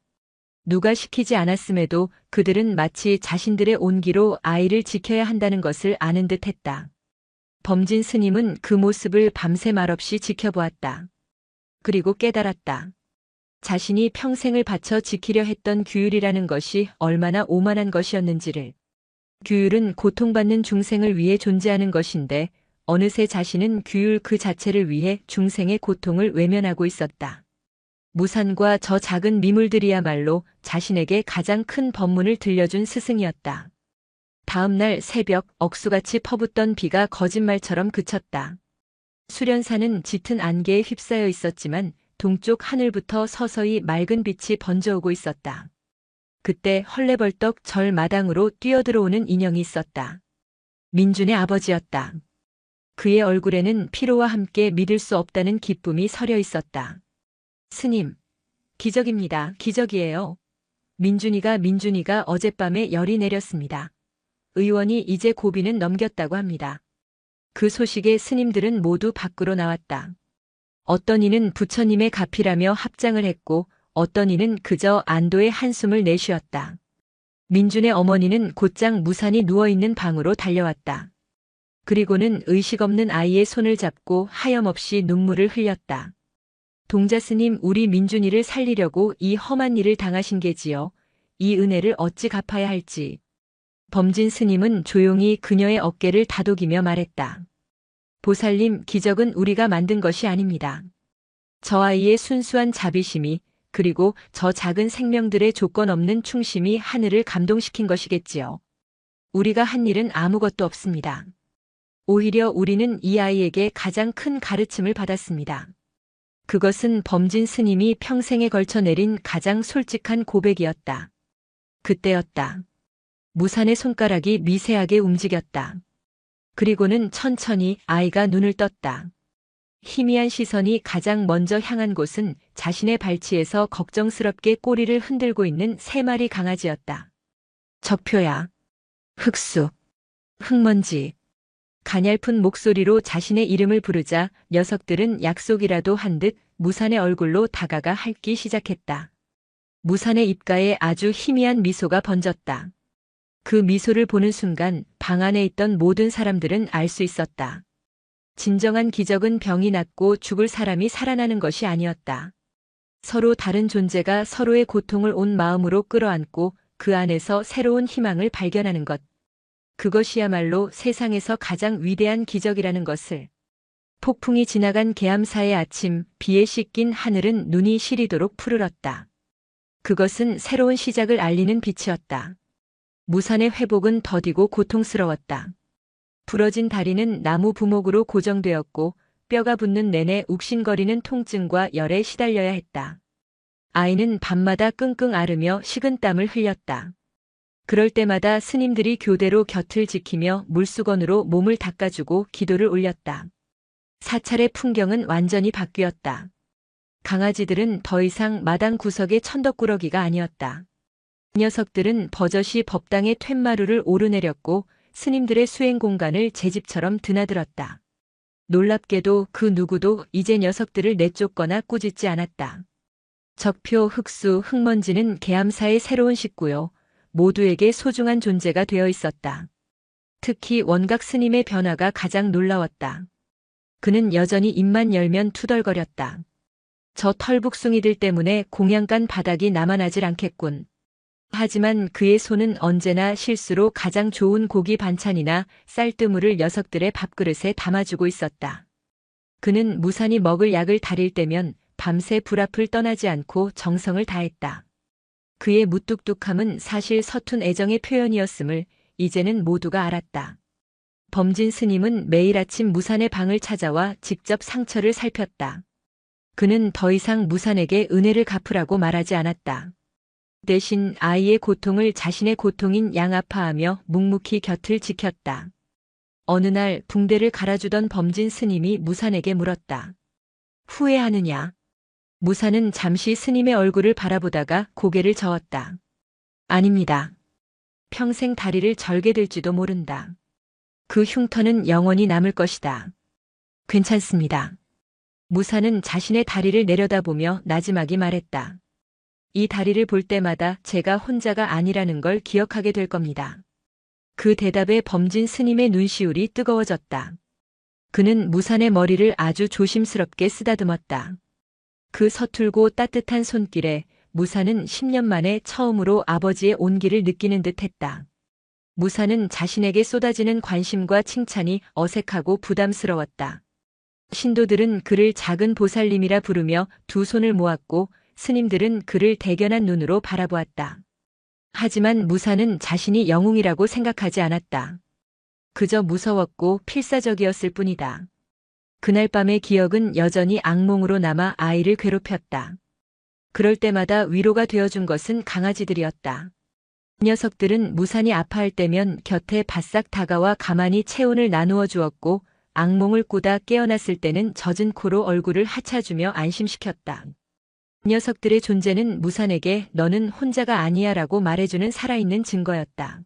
누가 시키지 않았음에도 그들은 마치 자신들의 온기로 아이를 지켜야 한다는 것을 아는 듯 했다. 범진 스님은 그 모습을 밤새 말없이 지켜보았다. 그리고 깨달았다. 자신이 평생을 바쳐 지키려 했던 규율이라는 것이 얼마나 오만한 것이었는지를. 규율은 고통받는 중생을 위해 존재하는 것인데 어느새 자신은 규율 그 자체를 위해 중생의 고통을 외면하고 있었다. 무산과 저 작은 미물들이야말로 자신에게 가장 큰 법문을 들려준 스승이었다. 다음 날 새벽 억수같이 퍼붓던 비가 거짓말처럼 그쳤다. 수련사는 짙은 안개에 휩싸여 있었지만 동쪽 하늘부터 서서히 맑은 빛이 번져오고 있었다. 그때 헐레벌떡 절 마당으로 뛰어들어오는 인형이 있었다. 민준의 아버지였다. 그의 얼굴에는 피로와 함께 믿을 수 없다는 기쁨이 서려 있었다. 스님, 기적입니다. 기적이에요. 민준이가 어젯밤에 열이 내렸습니다. 의원이 이제 고비는 넘겼다고 합니다. 그 소식에 스님들은 모두 밖으로 나왔다. 어떤 이는 부처님의 가피라며 합장을 했고 어떤 이는 그저 안도의 한숨을 내쉬었다. 민준의 어머니는 곧장 무산이 누워있는 방으로 달려왔다. 그리고는 의식 없는 아이의 손을 잡고 하염없이 눈물을 흘렸다. 동자스님, 우리 민준이를 살리려고 이 험한 일을 당하신 게지요. 이 은혜를 어찌 갚아야 할지. 범진 스님은 조용히 그녀의 어깨를 다독이며 말했다. 보살님, 기적은 우리가 만든 것이 아닙니다. 저 아이의 순수한 자비심이 그리고 저 작은 생명들의 조건 없는 충심이 하늘을 감동시킨 것이겠지요. 우리가 한 일은 아무것도 없습니다. 오히려 우리는 이 아이에게 가장 큰 가르침을 받았습니다. 그것은 범진 스님이 평생에 걸쳐 내린 가장 솔직한 고백이었다. 그때였다. 무산의 손가락이 미세하게 움직였다. 그리고는 천천히 아이가 눈을 떴다. 희미한 시선이 가장 먼저 향한 곳은 자신의 발치에서 걱정스럽게 꼬리를 흔들고 있는 3마리 강아지였다. 적표야. 흑수. 흙먼지. 가냘픈 목소리로 자신의 이름을 부르자 녀석들은 약속이라도 한 듯 무산의 얼굴로 다가가 핥기 시작했다. 무산의 입가에 아주 희미한 미소가 번졌다. 그 미소를 보는 순간 방 안에 있던 모든 사람들은 알 수 있었다. 진정한 기적은 병이 낫고 죽을 사람이 살아나는 것이 아니었다. 서로 다른 존재가 서로의 고통을 온 마음으로 끌어안고 그 안에서 새로운 희망을 발견하는 것. 그것이야말로 세상에서 가장 위대한 기적이라는 것을. 폭풍이 지나간 계암사의 아침, 비에 씻긴 하늘은 눈이 시리도록 푸르렀다. 그것은 새로운 시작을 알리는 빛이었다. 무산의 회복은 더디고 고통스러웠다. 부러진 다리는 나무 부목으로 고정되었고 뼈가 붙는 내내 욱신거리는 통증과 열에 시달려야 했다. 아이는 밤마다 끙끙 앓으며 식은땀을 흘렸다. 그럴 때마다 스님들이 교대로 곁을 지키며 물수건으로 몸을 닦아주고 기도를 올렸다. 사찰의 풍경은 완전히 바뀌었다. 강아지들은 더 이상 마당 구석의 천덕꾸러기가 아니었다. 녀석들은 버젓이 법당의 툇마루를 오르내렸고 스님들의 수행 공간을 제 집처럼 드나들었다. 놀랍게도 그 누구도 이제 녀석들을 내쫓거나 꾸짖지 않았다. 적표, 흑수, 흙먼지는 계암사의 새로운 식구요. 모두에게 소중한 존재가 되어 있었다. 특히 원각 스님의 변화가 가장 놀라웠다. 그는 여전히 입만 열면 투덜거렸다. 저 털북숭이들 때문에 공양간 바닥이 남아나질 않겠군. 하지만 그의 손은 언제나 실수로 가장 좋은 고기 반찬이나 쌀뜨물을 녀석들의 밥그릇에 담아주고 있었다. 그는 무산이 먹을 약을 다릴 때면 밤새 불 앞을 떠나지 않고 정성을 다했다. 그의 무뚝뚝함은 사실 서툰 애정의 표현이었음을 이제는 모두가 알았다. 범진 스님은 매일 아침 무산의 방을 찾아와 직접 상처를 살폈다. 그는 더 이상 무산에게 은혜를 갚으라고 말하지 않았다. 대신 아이의 고통을 자신의 고통인 양 아파하며 묵묵히 곁을 지켰다. 어느 날 붕대를 갈아주던 범진 스님이 무산에게 물었다. 후회하느냐? 무산은 잠시 스님의 얼굴을 바라보다가 고개를 저었다. 아닙니다. 평생 다리를 절게 될지도 모른다. 그 흉터는 영원히 남을 것이다. 괜찮습니다. 무산은 자신의 다리를 내려다보며 나지막이 말했다. 이 다리를 볼 때마다 제가 혼자가 아니라는 걸 기억하게 될 겁니다. 그 대답에 범진 스님의 눈시울이 뜨거워졌다. 그는 무산의 머리를 아주 조심스럽게 쓰다듬었다. 그 서툴고 따뜻한 손길에 무산은 10년 만에 처음으로 아버지의 온기를 느끼는 듯했다. 무산은 자신에게 쏟아지는 관심과 칭찬이 어색하고 부담스러웠다. 신도들은 그를 작은 보살님이라 부르며 두 손을 모았고 스님들은 그를 대견한 눈으로 바라보았다. 하지만 무산은 자신이 영웅이라고 생각하지 않았다. 그저 무서웠고 필사적이었을 뿐이다. 그날 밤의 기억은 여전히 악몽으로 남아 아이를 괴롭혔다. 그럴 때마다 위로가 되어준 것은 강아지들이었다. 녀석들은 무산이 아파할 때면 곁에 바싹 다가와 가만히 체온을 나누어 주었고, 악몽을 꾸다 깨어났을 때는 젖은 코로 얼굴을 하차주며 안심시켰다. 녀석들의 존재는 무산에게 너는 혼자가 아니야 라고 말해주는 살아있는 증거였다.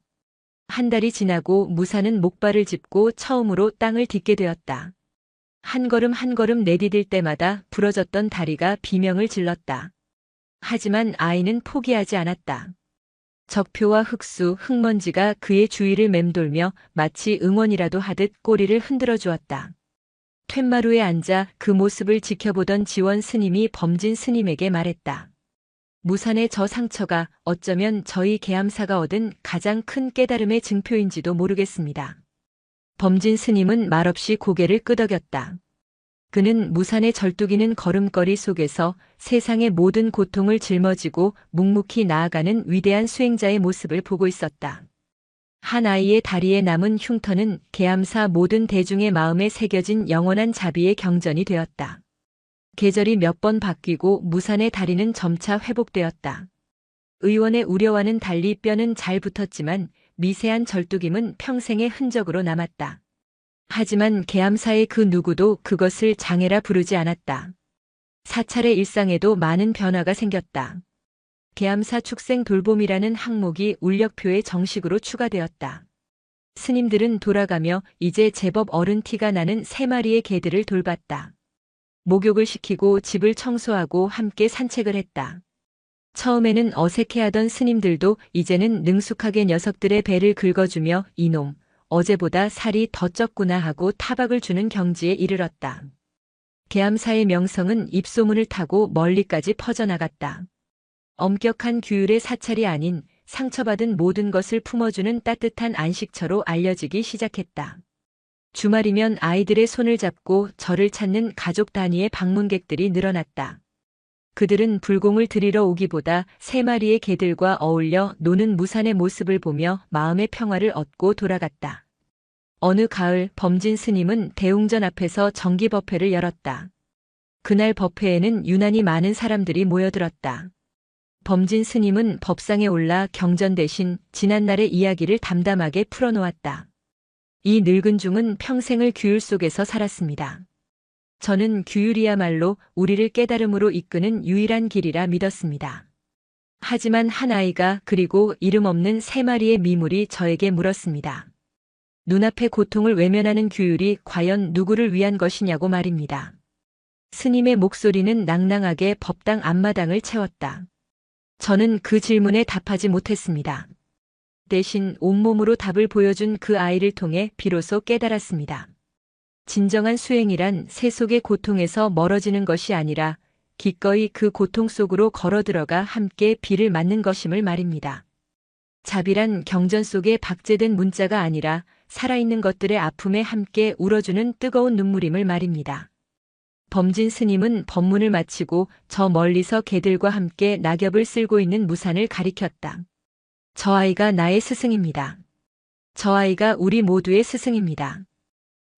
한 달이 지나고 무산은 목발을 짚고 처음으로 땅을 딛게 되었다. 한 걸음 한 걸음 내디딜 때마다 부러졌던 다리가 비명을 질렀다. 하지만 아이는 포기하지 않았다. 적표와 흙수, 흙먼지가 그의 주위를 맴돌며 마치 응원이라도 하듯 꼬리를 흔들어 주었다. 툇마루에 앉아 그 모습을 지켜보던 지원 스님이 범진 스님에게 말했다. 무산의 저 상처가 어쩌면 저희 계암사가 얻은 가장 큰 깨달음의 증표인지도 모르겠습니다. 범진 스님은 말없이 고개를 끄덕였다. 그는 무산의 절뚝이는 걸음걸이 속에서 세상의 모든 고통을 짊어지고 묵묵히 나아가는 위대한 수행자의 모습을 보고 있었다. 한 아이의 다리에 남은 흉터는 계암사 모든 대중의 마음에 새겨진 영원한 자비의 경전이 되었다. 계절이 몇 번 바뀌고 무산의 다리는 점차 회복되었다. 의원의 우려와는 달리 뼈는 잘 붙었지만 미세한 절뚝임은 평생의 흔적으로 남았다. 하지만 계암사의 그 누구도 그것을 장애라 부르지 않았다. 사찰의 일상에도 많은 변화가 생겼다. 계암사 축생 돌봄이라는 항목이 울력표에 정식으로 추가되었다. 스님들은 돌아가며 이제 제법 어른 티가 나는 3마리의 개들을 돌봤다. 목욕을 시키고 집을 청소하고 함께 산책을 했다. 처음에는 어색해하던 스님들도 이제는 능숙하게 녀석들의 배를 긁어주며 이놈, 어제보다 살이 더 쪘구나 하고 타박을 주는 경지에 이르렀다. 계암사의 명성은 입소문을 타고 멀리까지 퍼져나갔다. 엄격한 규율의 사찰이 아닌 상처받은 모든 것을 품어주는 따뜻한 안식처로 알려지기 시작했다. 주말이면 아이들의 손을 잡고 절을 찾는 가족 단위의 방문객들이 늘어났다. 그들은 불공을 드리러 오기보다 3마리의 개들과 어울려 노는 무산의 모습을 보며 마음의 평화를 얻고 돌아갔다. 어느 가을 범진 스님은 대웅전 앞에서 정기법회를 열었다. 그날 법회에는 유난히 많은 사람들이 모여들었다. 범진 스님은 법상에 올라 경전 대신 지난날의 이야기를 담담하게 풀어놓았다. 이 늙은 중은 평생을 규율 속에서 살았습니다. 저는 규율이야말로 우리를 깨달음으로 이끄는 유일한 길이라 믿었습니다. 하지만 한 아이가 그리고 이름 없는 3마리의 미물이 저에게 물었습니다. 눈앞의 고통을 외면하는 규율이 과연 누구를 위한 것이냐고 말입니다. 스님의 목소리는 낭낭하게 법당 앞마당을 채웠다. 저는 그 질문에 답하지 못했습니다. 대신 온몸으로 답을 보여준 그 아이를 통해 비로소 깨달았습니다. 진정한 수행이란 세속의 고통에서 멀어지는 것이 아니라 기꺼이 그 고통 속으로 걸어 들어가 함께 비를 맞는 것임을 말입니다. 자비란 경전 속에 박제된 문자가 아니라 살아있는 것들의 아픔에 함께 울어주는 뜨거운 눈물임을 말입니다. 범진 스님은 법문을 마치고 저 멀리서 개들과 함께 낙엽을 쓸고 있는 무산을 가리켰다. 저 아이가 나의 스승입니다. 저 아이가 우리 모두의 스승입니다.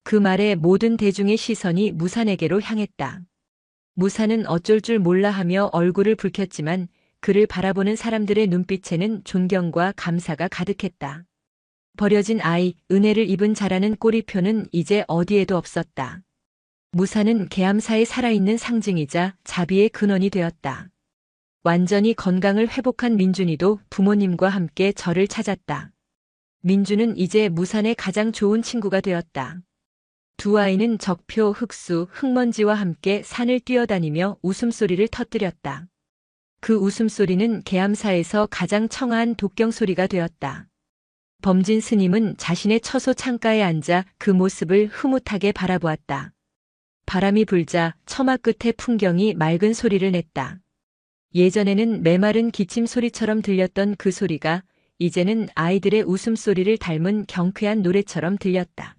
그 말에 모든 대중의 시선이 무산에게로 향했다. 무산은 어쩔 줄 몰라 하며 얼굴을 붉혔지만 그를 바라보는 사람들의 눈빛에는 존경과 감사가 가득했다. 버려진 아이, 은혜를 입은 자라는 꼬리표는 이제 어디에도 없었다. 무산은 계암사의 살아있는 상징이자 자비의 근원이 되었다. 완전히 건강을 회복한 민준이도 부모님과 함께 절을 찾았다. 민준은 이제 무산의 가장 좋은 친구가 되었다. 두 아이는 적표, 흙수, 흙먼지와 함께 산을 뛰어다니며 웃음소리를 터뜨렸다. 그 웃음소리는 계암사에서 가장 청아한 독경소리가 되었다. 범진 스님은 자신의 처소 창가에 앉아 그 모습을 흐뭇하게 바라보았다. 바람이 불자 처마 끝의 풍경이 맑은 소리를 냈다. 예전에는 메마른 기침 소리처럼 들렸던 그 소리가 이제는 아이들의 웃음소리를 닮은 경쾌한 노래처럼 들렸다.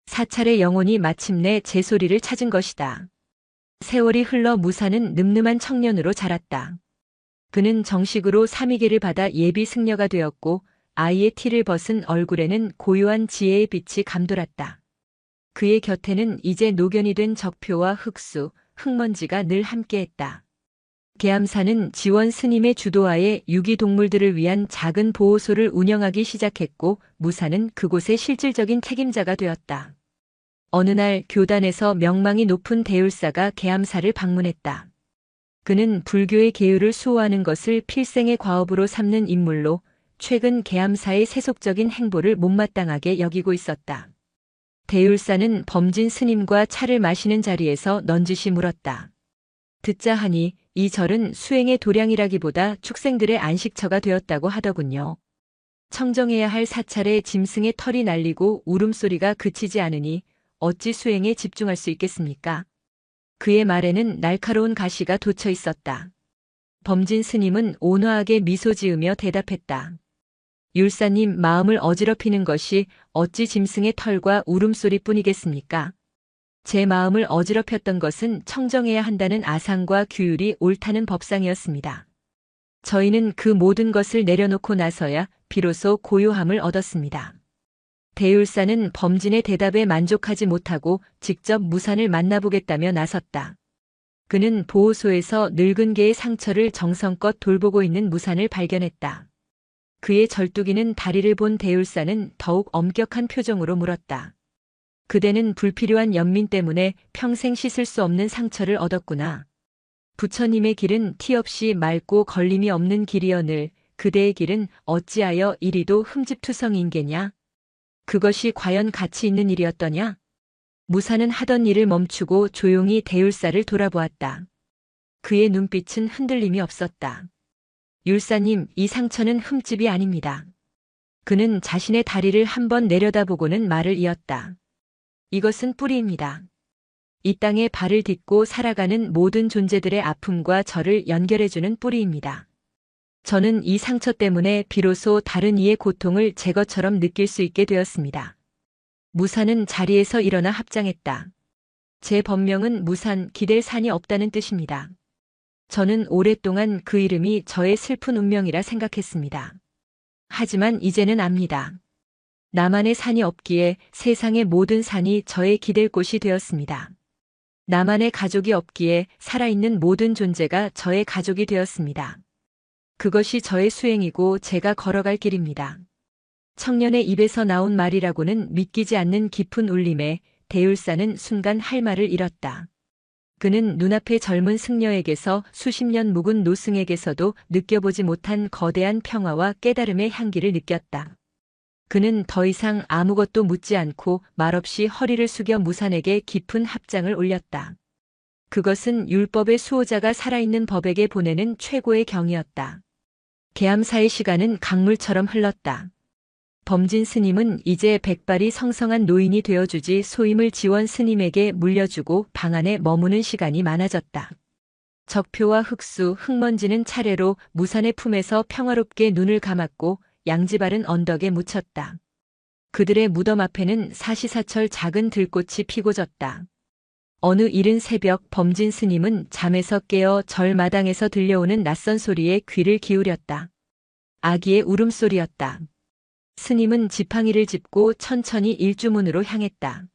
사찰의 영혼이 마침내 제 소리를 찾은 것이다. 세월이 흘러 무산은 늠름한 청년으로 자랐다. 그는 정식으로 사미계를 받아 예비 승려가 되었고 아이의 티를 벗은 얼굴에는 고요한 지혜의 빛이 감돌았다. 그의 곁에는 이제 노견이 된 적표와 흙수, 흙먼지가 늘 함께했다. 계암사는 지원 스님의 주도하에 유기동물들을 위한 작은 보호소를 운영하기 시작했고 무사는 그곳의 실질적인 책임자가 되었다. 어느 날 교단에서 명망이 높은 대율사가 계암사를 방문했다. 그는 불교의 계율을 수호하는 것을 필생의 과업으로 삼는 인물로 최근 계암사의 세속적인 행보를 못마땅하게 여기고 있었다. 대율사는 범진 스님과 차를 마시는 자리에서 넌지시 물었다. 듣자 하니 이 절은 수행의 도량이라기보다 축생들의 안식처가 되었다고 하더군요. 청정해야 할 사찰에 짐승의 털이 날리고 울음소리가 그치지 않으니 어찌 수행에 집중할 수 있겠습니까? 그의 말에는 날카로운 가시가 돋쳐 있었다. 범진 스님은 온화하게 미소 지으며 대답했다. 율사님 마음을 어지럽히는 것이 어찌 짐승의 털과 울음소리뿐이겠습니까? 제 마음을 어지럽혔던 것은 청정해야 한다는 아상과 규율이 옳다는 법상이었습니다. 저희는 그 모든 것을 내려놓고 나서야 비로소 고요함을 얻었습니다. 대율사는 범진의 대답에 만족하지 못하고 직접 무산을 만나보겠다며 나섰다. 그는 보호소에서 늙은 개의 상처를 정성껏 돌보고 있는 무산을 발견했다. 그의 절뚝이는 다리를 본 대율사는 더욱 엄격한 표정으로 물었다. 그대는 불필요한 연민 때문에 평생 씻을 수 없는 상처를 얻었구나. 부처님의 길은 티 없이 맑고 걸림이 없는 길이여늘 그대의 길은 어찌하여 이리도 흠집투성인 게냐? 그것이 과연 가치 있는 일이었더냐? 무사는 하던 일을 멈추고 조용히 대율사를 돌아보았다. 그의 눈빛은 흔들림이 없었다. 율사님, 이 상처는 흠집이 아닙니다. 그는 자신의 다리를 한번 내려다보고는 말을 이었다. 이것은 뿌리입니다. 이 땅에 발을 딛고 살아가는 모든 존재들의 아픔과 저를 연결해주는 뿌리입니다. 저는 이 상처 때문에 비로소 다른 이의 고통을 제 것처럼 느낄 수 있게 되었습니다. 무산은 자리에서 일어나 합장했다. 제 법명은 무산, 기댈 산이 없다는 뜻입니다. 저는 오랫동안 그 이름이 저의 슬픈 운명이라 생각했습니다. 하지만 이제는 압니다. 나만의 산이 없기에 세상의 모든 산이 저의 기댈 곳이 되었습니다. 나만의 가족이 없기에 살아있는 모든 존재가 저의 가족이 되었습니다. 그것이 저의 수행이고 제가 걸어갈 길입니다. 청년의 입에서 나온 말이라고는 믿기지 않는 깊은 울림에 대율사는 순간 할 말을 잃었다. 그는 눈앞의 젊은 승려에게서 수십 년 묵은 노승에게서도 느껴보지 못한 거대한 평화와 깨달음의 향기를 느꼈다. 그는 더 이상 아무것도 묻지 않고 말없이 허리를 숙여 무산에게 깊은 합장을 올렸다. 그것은 율법의 수호자가 살아있는 법에게 보내는 최고의 경이었다. 계암사의 시간은 강물처럼 흘렀다. 범진 스님은 이제 백발이 성성한 노인이 되어주지 소임을 지원 스님에게 물려주고 방 안에 머무는 시간이 많아졌다. 적표와 흙수, 흙먼지는 차례로 무산의 품에서 평화롭게 눈을 감았고 양지바른 언덕에 묻혔다. 그들의 무덤 앞에는 사시사철 작은 들꽃이 피고 졌다. 어느 이른 새벽 범진 스님은 잠에서 깨어 절 마당에서 들려오는 낯선 소리에 귀를 기울였다. 아기의 울음소리였다. 스님은 지팡이를 짚고 천천히 일주문으로 향했다.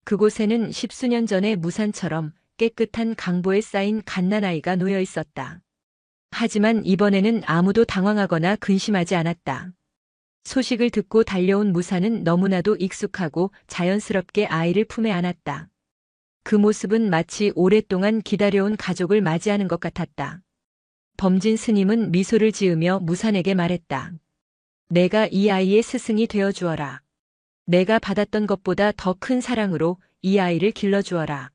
그곳에는 십수년 전의 무산처럼 깨끗한 강보에 쌓인 갓난아이가 놓여 있었다. 하지만 이번에는 아무도 당황하거나 근심하지 않았다. 소식을 듣고 달려온 무산은 너무나도 익숙하고 자연스럽게 아이를 품에 안았다. 그 모습은 마치 오랫동안 기다려온 가족을 맞이하는 것 같았다. 범진 스님은 미소를 지으며 무산에게 말했다. 내가 이 아이의 스승이 되어 주어라. 내가 받았던 것보다 더 큰 사랑으로 이 아이를 길러주어라.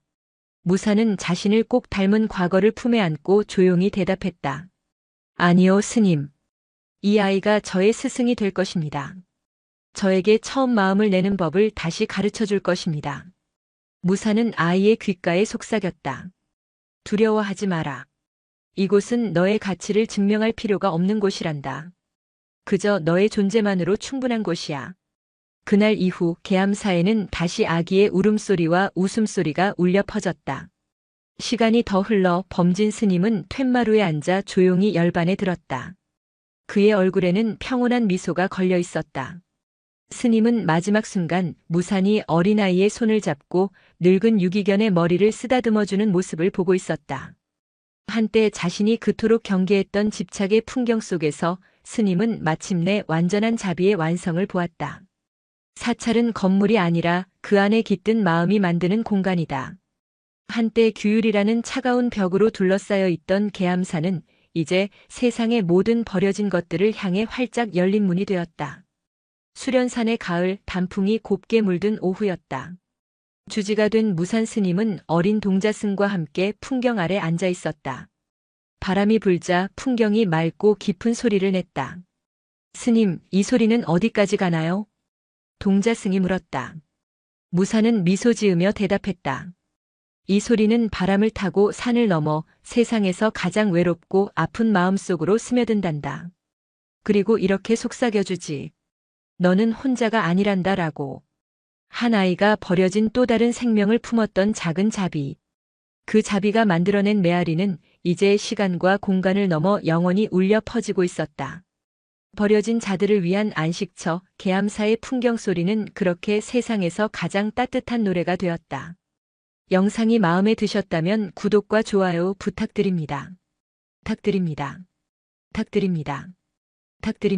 무산은 자신을 꼭 닮은 과거를 품에 안고 조용히 대답했다. 아니요, 스님. 이 아이가 저의 스승이 될 것입니다. 저에게 처음 마음을 내는 법을 다시 가르쳐 줄 것입니다. 무산은 아이의 귓가에 속삭였다. 두려워하지 마라. 이곳은 너의 가치를 증명할 필요가 없는 곳이란다. 그저 너의 존재만으로 충분한 곳이야. 그날 이후 계암사에는 다시 아기의 울음소리와 웃음소리가 울려 퍼졌다. 시간이 더 흘러 범진 스님은 툇마루에 앉아 조용히 열반에 들었다. 그의 얼굴에는 평온한 미소가 걸려 있었다. 스님은 마지막 순간 무산히 어린아이의 손을 잡고 늙은 유기견의 머리를 쓰다듬어주는 모습을 보고 있었다. 한때 자신이 그토록 경계했던 집착의 풍경 속에서 스님은 마침내 완전한 자비의 완성을 보았다. 사찰은 건물이 아니라 그 안에 깃든 마음이 만드는 공간이다. 한때 규율이라는 차가운 벽으로 둘러싸여 있던 계암사는 이제 세상의 모든 버려진 것들을 향해 활짝 열린 문이 되었다. 수련산의 가을 단풍이 곱게 물든 오후였다. 주지가 된 무산 스님은 어린 동자승과 함께 풍경 아래 앉아 있었다. 바람이 불자 풍경이 맑고 깊은 소리를 냈다. 스님, 이 소리는 어디까지 가나요? 동자승이 물었다. 무산은 미소 지으며 대답했다. 이 소리는 바람을 타고 산을 넘어 세상에서 가장 외롭고 아픈 마음속으로 스며든단다. 그리고 이렇게 속삭여주지. 너는 혼자가 아니란다라고. 한 아이가 버려진 또 다른 생명을 품었던 작은 자비. 그 자비가 만들어낸 메아리는 이제 시간과 공간을 넘어 영원히 울려 퍼지고 있었다. 버려진 자들을 위한 안식처, 계암사의 풍경 소리는 그렇게 세상에서 가장 따뜻한 노래가 되었다. 영상이 마음에 드셨다면 구독과 좋아요 부탁드립니다. 부탁드립니다. 부탁드립니다. 부탁드립니다.